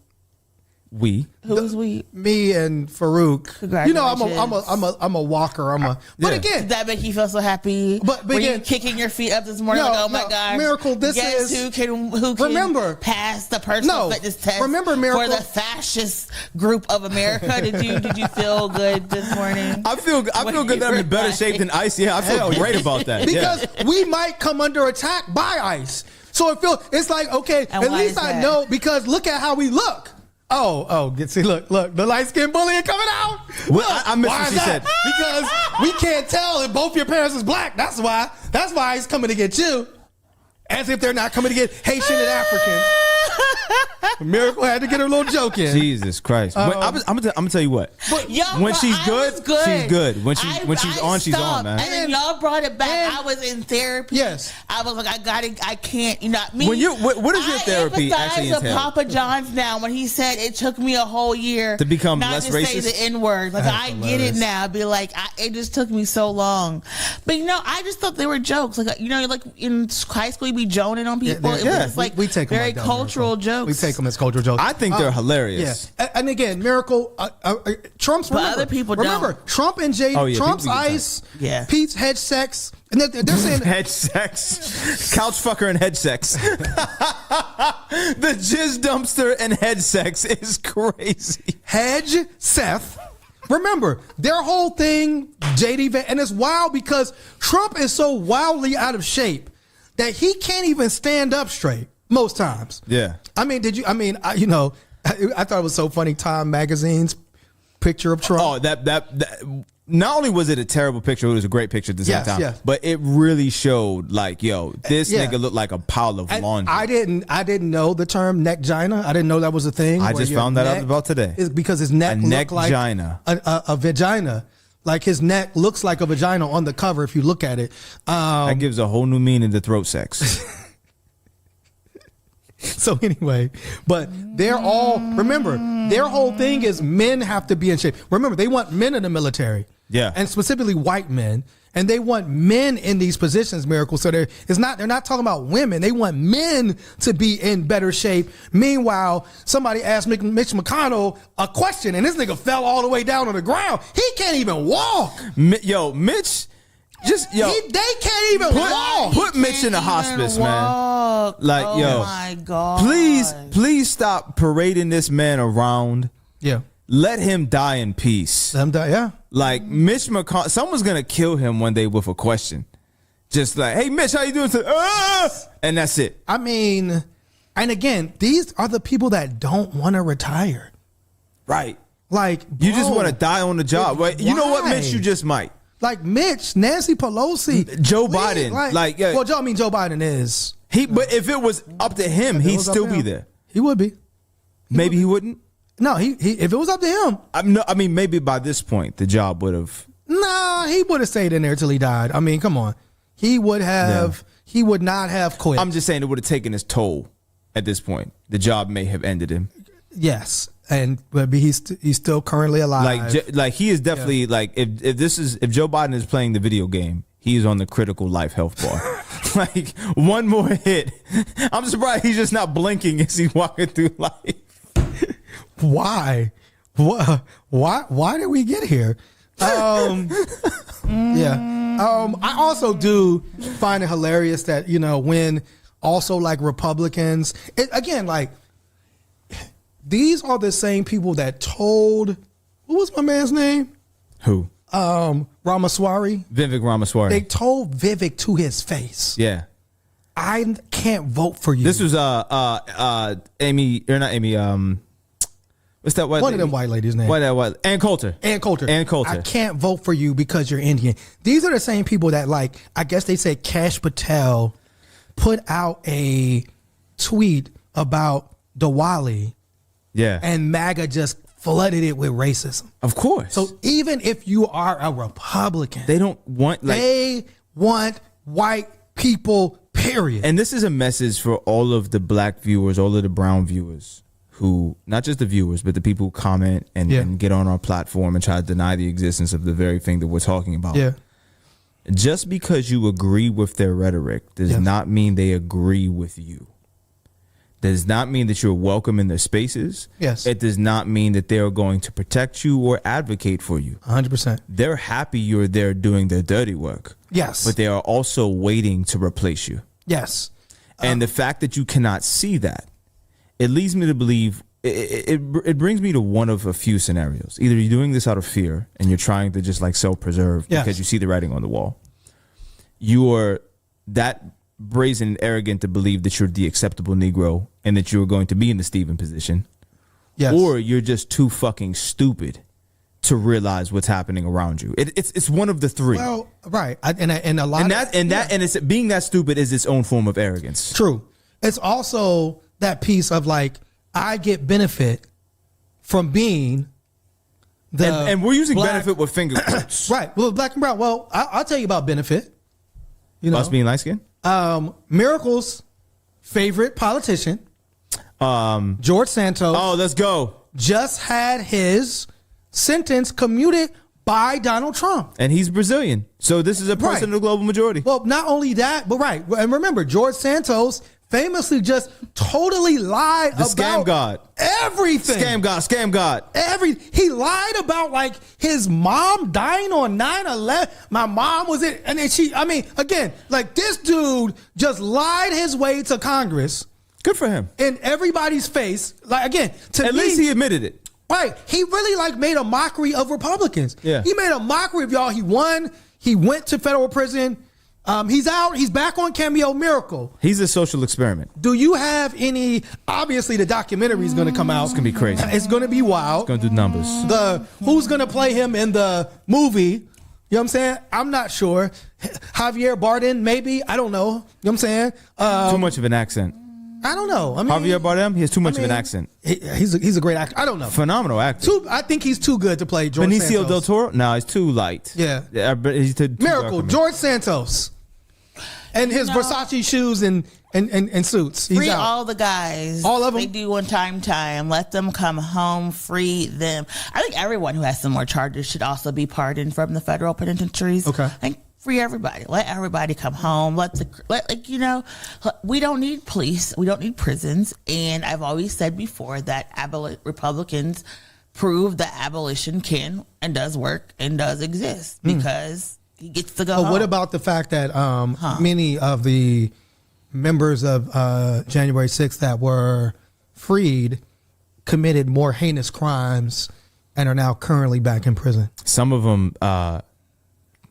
Who's we?
Me and Farouk. You know,
Congratulations.
I'm a walker. But again,
did that make you feel so happy?
But
were
again,
you kicking your feet up this morning?
No,
like, oh my gosh,
Miracle!
Guess who can remember pass the personal fitness test?
Remember, Miracle,
for the fascist group of America. Did you feel good this morning?
I feel good that I'm in better shape than Ice. Yeah, I feel great about that.
Because we might come under attack by Ice. So it's like, okay,
and
at least I know, because look at how we look. See, look, the light skinned bullying coming out.
Well, I missed what she said.
Because we can't tell if both your parents is black. That's why he's coming to get you. As if they're not coming to get Haitian and African. Miracle had to get her little joke in.
Jesus Christ. I'm gonna tell you what. When she's good, she's good. When she's on, she's on, man.
And then y'all brought it back. I was in therapy.
Yes.
I was like, I can't, you know, me.
What is your therapy actually entail?
I empathize with Papa John's now when he said it took me a whole year
to become
not
less
to
racist.
Say the N-word. Like, I get it now. Be like, it just took me so long. But, you know, I just thought they were jokes. Like, you know, like in high school, we be joning on people. It was just like
we take
very cultural jokes.
We take them as cultural jokes.
I think they're hilarious.
Yeah. And again, Miracle, Trump's,
but other people
remember,
don't.
Trump and Trump's Ice, Pete's hedge sex, and they're saying
hedge sex, couch fucker and hedge sex. The jizz dumpster and hedge sex is crazy.
Hedge Seth. Remember, their whole thing, and it's wild because Trump is so wildly out of shape that he can't even stand up straight most times.
Yeah.
I mean, I thought it was so funny. Time Magazine's picture of Trump.
Oh, that not only was it a terrible picture, it was a great picture at the same time.
Yes.
But it really showed, like, yo, this nigga looked like a pile of laundry.
I didn't know the term neckgina. I didn't know that was a thing.
I just found that out about today.
Is because his neck looked like a vagina. Like his neck looks like a vagina on the cover if you look at it.
That gives a whole new meaning to throat sex.
So anyway, but they're all, remember, their whole thing is men have to be in shape. Remember, they want men in the military.
Yeah.
And specifically white men. And they want men in these positions, Miracle. So they're not talking about women. They want men to be in better shape. Meanwhile, somebody asked Mitch McConnell a question and this nigga fell all the way down on the ground. He can't even walk.
Mitch...
they can't even walk.
Put Mitch in the hospice, man. Like,
oh my God.
Please stop parading this man around.
Yeah.
Let him die in peace.
Let him die, yeah.
Like, Mitch McConnell, someone's gonna kill him one day with a question. Just like, hey, Mitch, how you doing today? And that's it.
I mean, and again, these are the people that don't want to retire.
Right.
Like,
you just want to die on the job. Right? You know what, Mitch? You just might.
Like Mitch, Nancy Pelosi,
Joe Biden.
Joe Biden is.
But if it was up to him, he'd still be there.
He would be.
Maybe he wouldn't.
No, he if it was up to him.
I mean, maybe by this point, the job would have.
No, he would have stayed in there till he died. I mean, come on. He would have. Yeah. He would not have quit.
I'm just saying it would have taken his toll at this point. The job may have ended him.
Yes. But he's still currently alive.
Like he is definitely like if Joe Biden is playing the video game, he's on the critical life health bar. Like one more hit, I'm surprised he's just not blinking as he's walking through life.
Why? Why did we get here? Yeah. I also do find it hilarious that when also like Republicans like. These are the same people that told, what was my man's name?
Who?
Ramaswamy.
Vivek Ramaswamy.
They told Vivek to his face.
Yeah.
I can't vote for you.
This was Amy, or not Amy, what's that white lady?
One of them white ladies' name.
Ann Coulter.
Ann Coulter. I can't vote for you because you're Indian. These are the same people that, like, I guess they said Kash Patel put out a tweet about Diwali.
Yeah.
And MAGA just flooded it with racism.
Of course.
So even if you are a Republican,
they don't want
they want white people, period.
And this is a message for all of the black viewers, all of the brown viewers who, not just the viewers, but the people who comment and get on our platform and try to deny the existence of the very thing that we're talking about.
Yeah.
Just because you agree with their rhetoric does not mean they agree with you. Does not mean that you're welcome in their spaces.
Yes.
It does not mean that they're going to protect you or advocate for you.
100%.
They're happy you're there doing their dirty work.
Yes.
But they are also waiting to replace you.
Yes.
And the fact that you cannot see that, it leads me to believe, it brings me to one of a few scenarios. Either you're doing this out of fear and you're trying to just like self-preserve because you see the writing on the wall. You are that brazen and arrogant to believe that you're the acceptable Negro and that you're going to be in the Stephen position.
Yes.
Or you're just too fucking stupid to realize what's happening around you. It's one of the three.
Well, right. And a lot
and it's being that stupid is its own form of arrogance.
True. It's also that piece of like, I get benefit from being
and we're using benefit with finger quotes.
Right. Well, black and brown. Well, I'll tell you about benefit. You know,
us being light skinned.
Miracle's favorite politician, George Santos.
Oh, let's go.
Just had his sentence commuted by Donald Trump.
And he's Brazilian. So this is a person of the global majority.
Well, not only that, but right. And remember, George Santos famously just totally lied about
scam god.
Everything.
Scam god.
He lied about like his mom dying on 9/11. My mom was it, and then again, like this dude just lied his way to Congress.
Good for him.
In everybody's face. Like again,
at least he admitted it.
Right. He really like made a mockery of Republicans.
Yeah.
He made a mockery of y'all. He won. He went to federal prison. He's out. He's back on Cameo Miracle.
He's a social experiment.
Do you have any? Obviously, the documentary is going to come out.
It's going to be crazy.
It's going to be wild.
It's going to do numbers.
Who's going to play him in the movie? You know what I'm saying? I'm not sure. Javier Bardem, maybe. I don't know. You know what I'm saying?
Too much of an accent.
I don't know. I mean,
Javier Bardem, he has too much of an accent.
He's a great actor. I don't know.
Phenomenal actor.
I think he's too good to play George Santos.
Benicio del Toro? No, he's too light.
Yeah.
He's too
Miracle, George Santos. And his Versace shoes and suits. He's
free
out.
All the guys.
All of them.
They do on time. Let them come home. Free them. I think everyone who has some more charges should also be pardoned from the federal penitentiaries.
Okay.
I think free everybody. Let everybody come home. We don't need police. We don't need prisons. And I've always said before that Republicans prove that abolition can and does work and does exist because he gets to go home.
What about the fact that many of the members of January 6th that were freed committed more heinous crimes and are now currently back in prison?
Some of them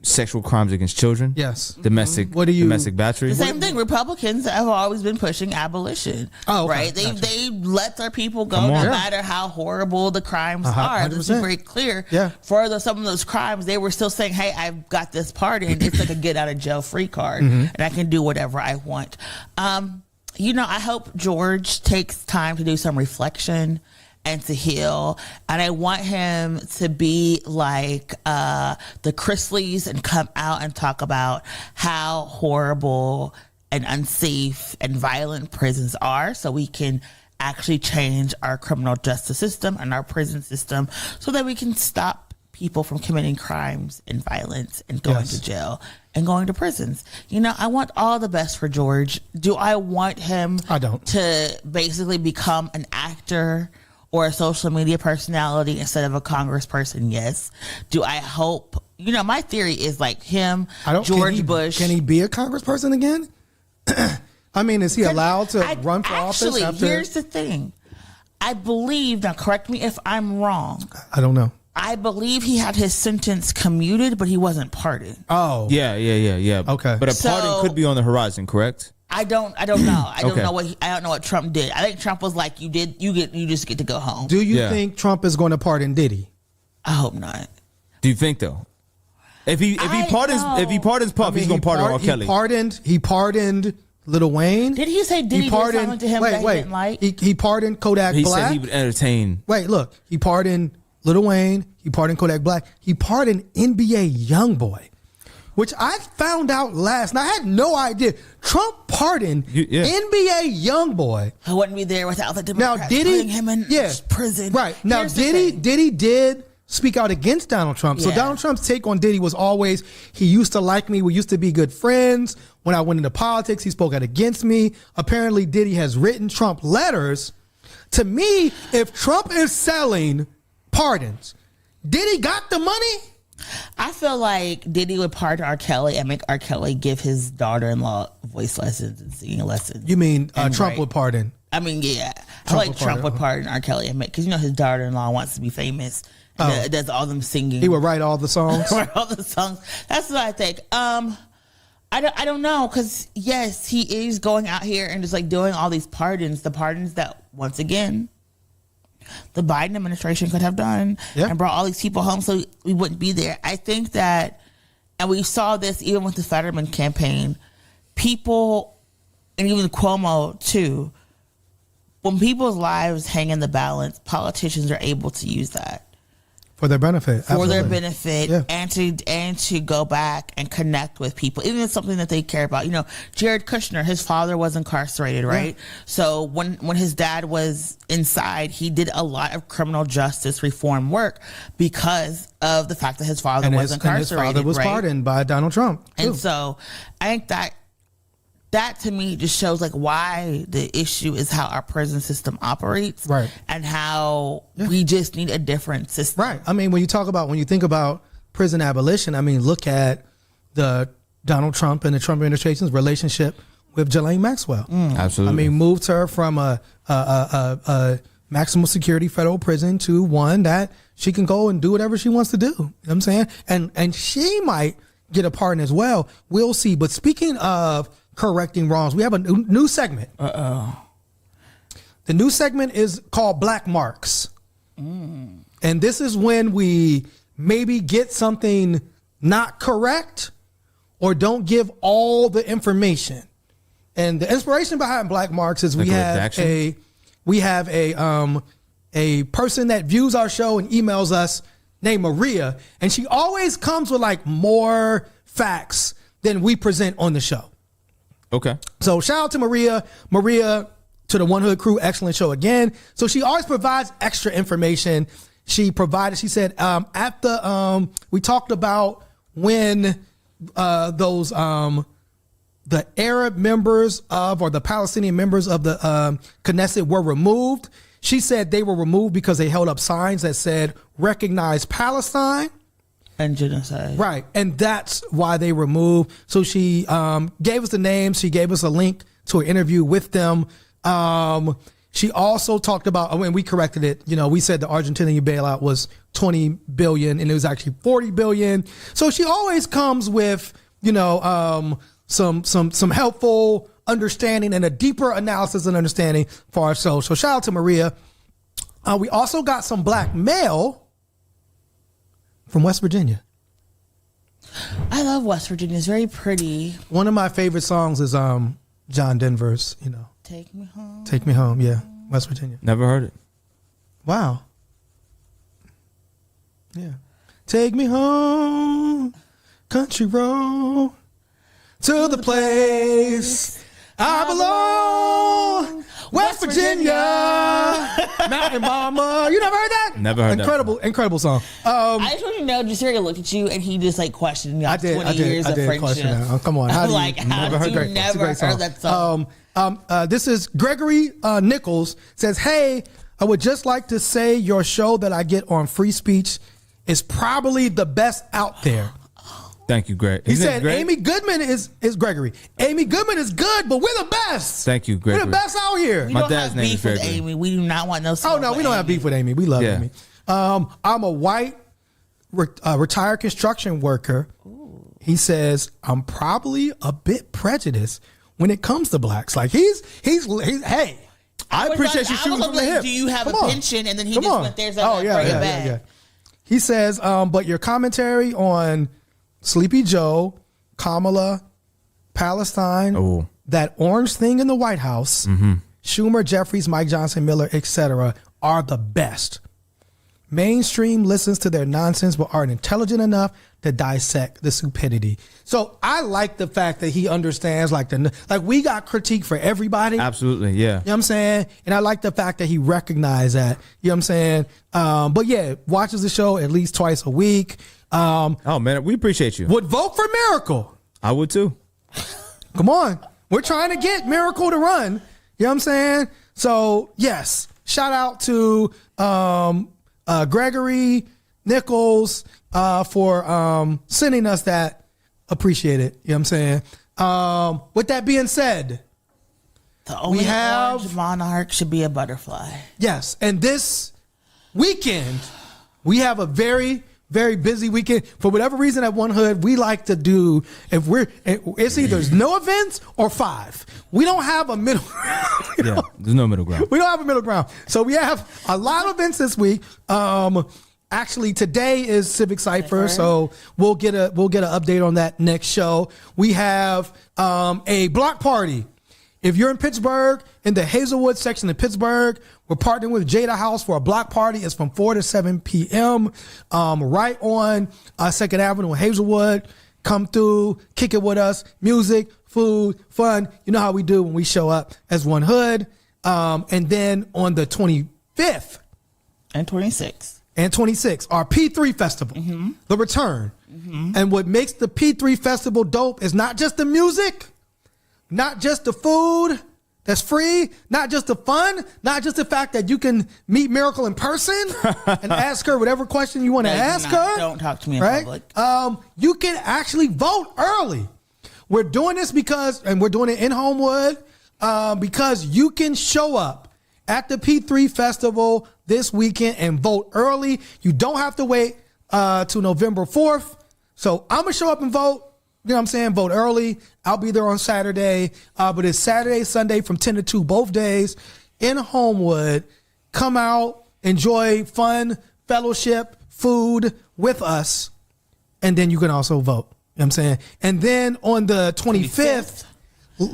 sexual crimes against children.
Yes.
Domestic battery.
The same thing. Republicans have always been pushing abolition.
Oh, okay.
Right?
Gotcha.
They let their people go no matter how horrible the crimes are. This is very clear.
Yeah.
For some of those crimes, they were still saying, hey, I've got this pardon. It's like a get out of jail free card and I can do whatever I want. I hope George takes time to do some reflection and to heal. And I want him to be like the Chrisleys and come out and talk about how horrible and unsafe and violent prisons are so we can actually change our criminal justice system and our prison system so that we can stop people from committing crimes and violence and going to jail and going to prisons. I want all the best for George. Do I want him to basically become an actor or a social media personality instead of a congressperson? Yes. Do I hope, my theory is like him, George Bush.
Can he be a congressperson again? I mean, is he allowed to run for office? After?
Here's the thing. I believe, now correct me if I'm wrong.
I don't know.
I believe he had his sentence commuted, but he wasn't pardoned.
Oh.
Yeah.
Okay.
But a pardon could be on the horizon, correct?
I don't know. I don't know what Trump did. I think Trump was like, you just get to go home.
Do you think Trump is going to pardon Diddy?
I hope not.
Do you think though? If he pardons Puff, he's going to pardon R. Kelly.
He pardoned Lil Wayne.
Did he say Diddy did something to him that he didn't like?
He pardoned Kodak Black.
He said he would entertain.
Wait, look. He pardoned Lil Wayne. He pardoned Kodak Black. He pardoned NBA YoungBoy, which I found out last night. I had no idea. Trump pardoned NBA YoungBoy.
I wouldn't be there without the Democrats putting him in prison.
Right. Now, Diddy did speak out against Donald Trump. So Donald Trump's take on Diddy was always, he used to like me. We used to be good friends. When I went into politics, he spoke out against me. Apparently, Diddy has written Trump letters. To me, if Trump is selling pardons, Diddy got the money?
I feel like Diddy would pardon R. Kelly and make R. Kelly give his daughter-in-law voice lessons and singing lessons.
You mean Trump would pardon?
I mean, yeah. Trump would pardon R. Kelly and make, because his daughter-in-law wants to be famous. Does all them singing.
He would write all the songs.
Write all the songs. That's what I think. I don't know, because yes, he is going out here and just like doing all these pardons. The pardons that, once again, the Biden administration could have done and brought all these people home so we wouldn't be there. I think that, and we saw this even with the Fetterman campaign, people, and even Cuomo too, when people's lives hang in the balance, politicians are able to use that.
For their benefit.
For their benefit, and to go back and connect with people, even if it's something that they care about. Jared Kushner, his father was incarcerated, right? Yeah. So when his dad was inside, he did a lot of criminal justice reform work because of the fact that his father was incarcerated.
And his father was pardoned by Donald Trump, too.
And so I think that to me just shows like why the issue is how our prison system operates, right? And how we just need a different system,
right? I mean, when you think about prison abolition, I mean, look at the Donald Trump and the Trump administration's relationship with Ghislaine Maxwell.
Absolutely.
I mean, moved her from a maximum security federal prison to one that she can go and do whatever she wants to do. You know what I'm saying? And she might get a pardon as well. We'll see. But speaking of correcting wrongs, we have a new segment. The new segment is called Black Marks. And this is when we maybe get something not correct or don't give all the information. And the inspiration behind Black Marks is we have a person that views our show and emails us named Maria, and she always comes with like more facts than we present on the show.
Okay. So
shout out to Maria. Maria, to the One Hood crew, excellent show again. So she always provides extra information. She said, we talked about when the Arab members or the Palestinian members of the Knesset were removed. She said they were removed because they held up signs that said, recognize Palestine.
And genocide.
Right. And that's why they removed. So she gave us the names. She gave us a link to an interview with them. She also talked about, when we corrected it, we said the Argentinian bailout was $20 billion and it was actually $40 billion. So she always comes with, some helpful understanding and a deeper analysis and understanding for our show. So shout out to Maria. We also got some black mail from West Virginia.
I love West Virginia. It's very pretty.
One of my favorite songs is John Denver's,
Take Me Home.
Take Me Home, yeah. West Virginia.
Never heard it.
Wow. Yeah. Take me home, country road, to the place I belong. West Virginia, Mountain Mama. You never heard that?
Never heard that.
Incredible song.
I just want you to know, Jasiri looked at you and he just like questioned me. 20 years of friendship.
Oh, come on.
How never heard that song?
This is Gregory Nichols says, hey, I would just like to say your show that I get on free speech is probably the best out there.
Thank you, Greg.
He said Amy Goodman is Gregory. Amy Goodman is good, but we're the best.
Thank you, Gregory.
We're the best out here.
My dad's name is Gregory. Amy. We do not want no smoke.
Oh, no, we don't have beef with Amy. We love Amy. I'm a white retired construction worker. Ooh. He says, I'm probably a bit prejudiced when it comes to blacks. Like he's hey, I appreciate you shooting from the hip.
Do you have a pension? And then he just went there. So yeah.
He says, but your commentary on Sleepy Joe, Kamala, Palestine, that orange thing in the White House, Schumer, Jeffries, Mike Johnson, Miller, etc., are the best. Mainstream listens to their nonsense but aren't intelligent enough to dissect the stupidity. So I like the fact that he understands like we got critique for everybody.
Absolutely, yeah.
You know what I'm saying? And I like the fact that he recognized that. You know what I'm saying? But yeah, watches the show at least twice a week.
Oh man, we appreciate you.
Would vote for Miracle.
I would too.
Come on. We're trying to get Miracle to run. You know what I'm saying? So yes, shout out to Gregory Nichols for sending us that. Appreciate it. You know what I'm saying? With that being said,
the only orange monarch should be a butterfly.
Yes. And this weekend, we have a very, very busy weekend. For whatever reason at One Hood, we like to do, it's either no events or 5. We don't have a middle ground.
Yeah, there's no middle ground.
We don't have a middle ground. So we have a lot of events this week. Actually, today is Civic Cypher, so we'll get an update on that next show. We have a block party. If you're in Pittsburgh, in the Hazelwood section of Pittsburgh, we're partnering with Jada House for a block party. It's from 4 to 7 p.m. Right on 2nd Avenue in Hazelwood. Come through, kick it with us. Music, food, fun. You know how we do when we show up as One Hood. And then on the 25th
and 26th.
Our P3 Festival, the return. And what makes the P3 Festival dope is not just the music, not just the food that's free, not just the fun, not just the fact that you can meet Miracle in person and ask her whatever question you want to ask her.
Don't talk to me in public.
You can actually vote early. We're doing this and we're doing it in Homewood because you can show up at the P3 Festival this weekend and vote early. You don't have to wait till November 4th. So I'm going to show up and vote. You know what I'm saying? Vote early. I'll be there on Saturday. But it's Saturday, Sunday from 10 to 2, both days in Homewood. Come out, enjoy fun, fellowship, food with us. And then you can also vote. You know what I'm saying? And then on the 25th,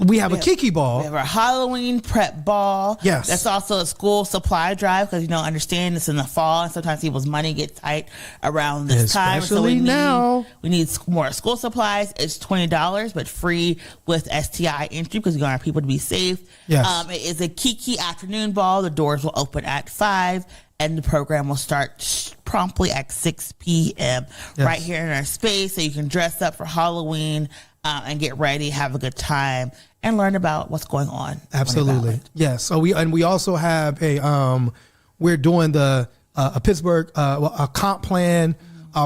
we have a Kiki ball.
We have our Halloween prep ball.
Yes.
That's also a school supply drive because, understand it's in the fall and sometimes people's money gets tight around this time. So we need more school supplies. It's $20, but free with STI entry because we want our people to be safe.
Yes.
It is a Kiki afternoon ball. The doors will open at 5 and the program will start promptly at 6 p.m. right here in our space. So you can dress up for Halloween and get ready, have a good time, and learn about what's going on.
Absolutely, yes. So we also have we're doing a Pittsburgh a comp plan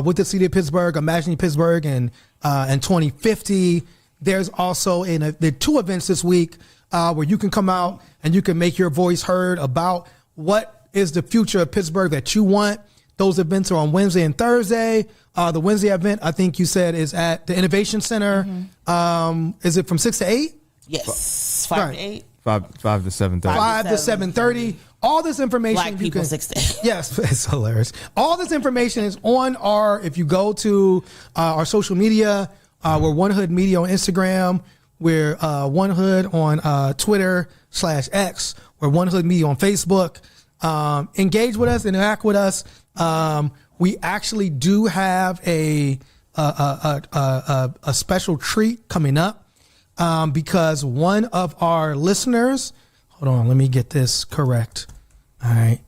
with the city of Pittsburgh, Imagining Pittsburgh, and 2050. There's also there are 2 events this week where you can come out and you can make your voice heard about what is the future of Pittsburgh that you want. Those events are on Wednesday and Thursday. The Wednesday event, I think you said, is at the Innovation Center. Is it from 6 to 8?
Yes, 5 to 8.
5 to 7:30.
5 to 7:30. All this information.
Black people 6 to 8.
Yes, it's hilarious. All this information is on if you go to our social media, we're One Hood Media on Instagram. We're One Hood on Twitter/X. We're One Hood Media on Facebook. Engage with us, interact with us. We actually do have a special treat coming up because one of our listeners, hold on, let me get this correct. All right.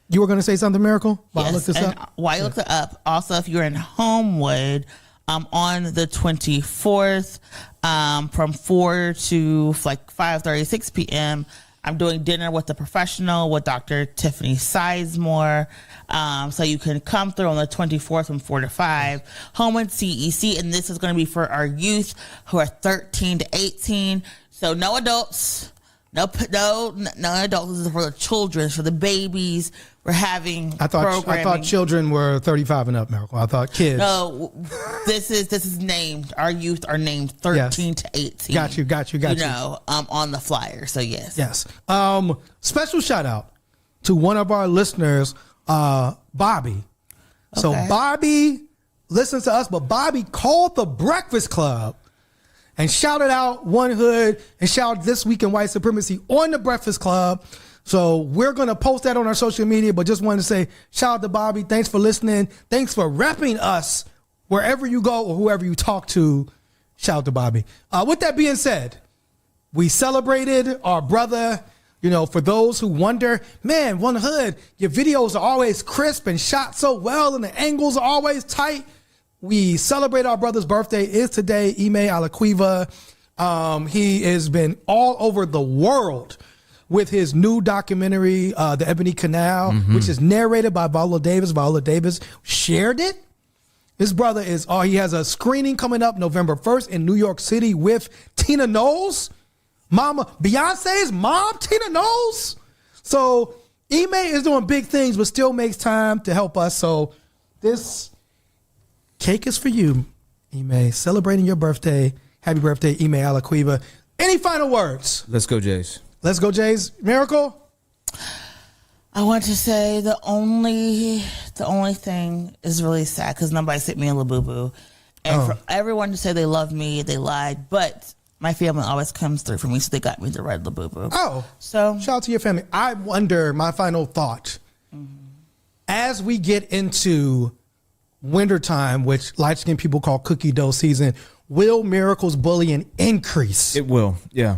You were going to say something, Miracle? While I look this up?
While you look it up, also if you're in Homewood on the 24th from 4 to like 5:30, 6 p.m., I'm doing dinner with the professional with Dr. Tiffany Sizemore. So you can come through on the 24th from 4 to 5. Homewood CEC, and this is going to be for our youth who are 13 to 18. So no adults, no adults. This is for the children, for the babies. We're having
I thought children were 35 and up, Miracle. I thought kids.
No, this is named. Our youth are named 13 to 18.
Got you.
On the flyer. So yes.
Yes. Special shout out to one of our listeners, Bobby. So Bobby listens to us, but Bobby called the Breakfast Club and shouted out One Hood and shouted This Week in White Supremacy on the Breakfast Club. So we're going to post that on our social media, but just wanted to say shout out to Bobby. Thanks for listening. Thanks for repping us wherever you go or whoever you talk to. Shout out to Bobby. With that being said, we celebrated our brother. You know, for those who wonder, man, One Hood, your videos are always crisp and shot so well and the angles are always tight. We celebrate our brother's birthday is today, Ime Alaquiva. He has been all over the world with his new documentary, The Ebony Canal, which is narrated by Viola Davis. Viola Davis shared it. His brother he has a screening coming up November 1st in New York City with Tina Knowles. Beyonce's mom, Tina Knowles. So Ime is doing big things, but still makes time to help us. So this cake is for you, Ime. Celebrating your birthday. Happy birthday, Ime Alaquiva. Any final words?
Let's go, Jays.
Let's go, Jays. Miracle?
I want to say the only thing is really sad because nobody sent me a Labubu. And for everyone to say they love me, they lied. But my family always comes through for me, so they got me the red Labubu.
Oh. So shout out to your family. I wonder, my final thought, as we get into wintertime, which light-skinned people call cookie dough season, will Miracle's bullying increase?
It will, yeah.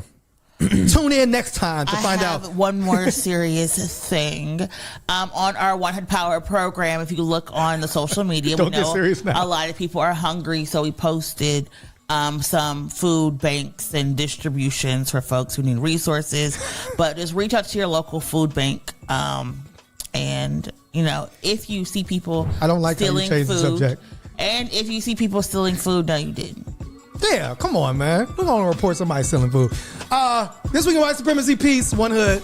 Tune in next time to find out.
One more serious thing. On our 100 Power program, if you look on the social media, we know a lot of people are hungry, so we posted some food banks and distributions for folks who need resources. But just reach out to your local food bank, and you know, if you see people stealing food, the subject. And if you see people stealing food, no, you didn't.
Yeah, come on, man. We're going to report somebody stealing food. This Week in White Supremacy, peace, One Hood.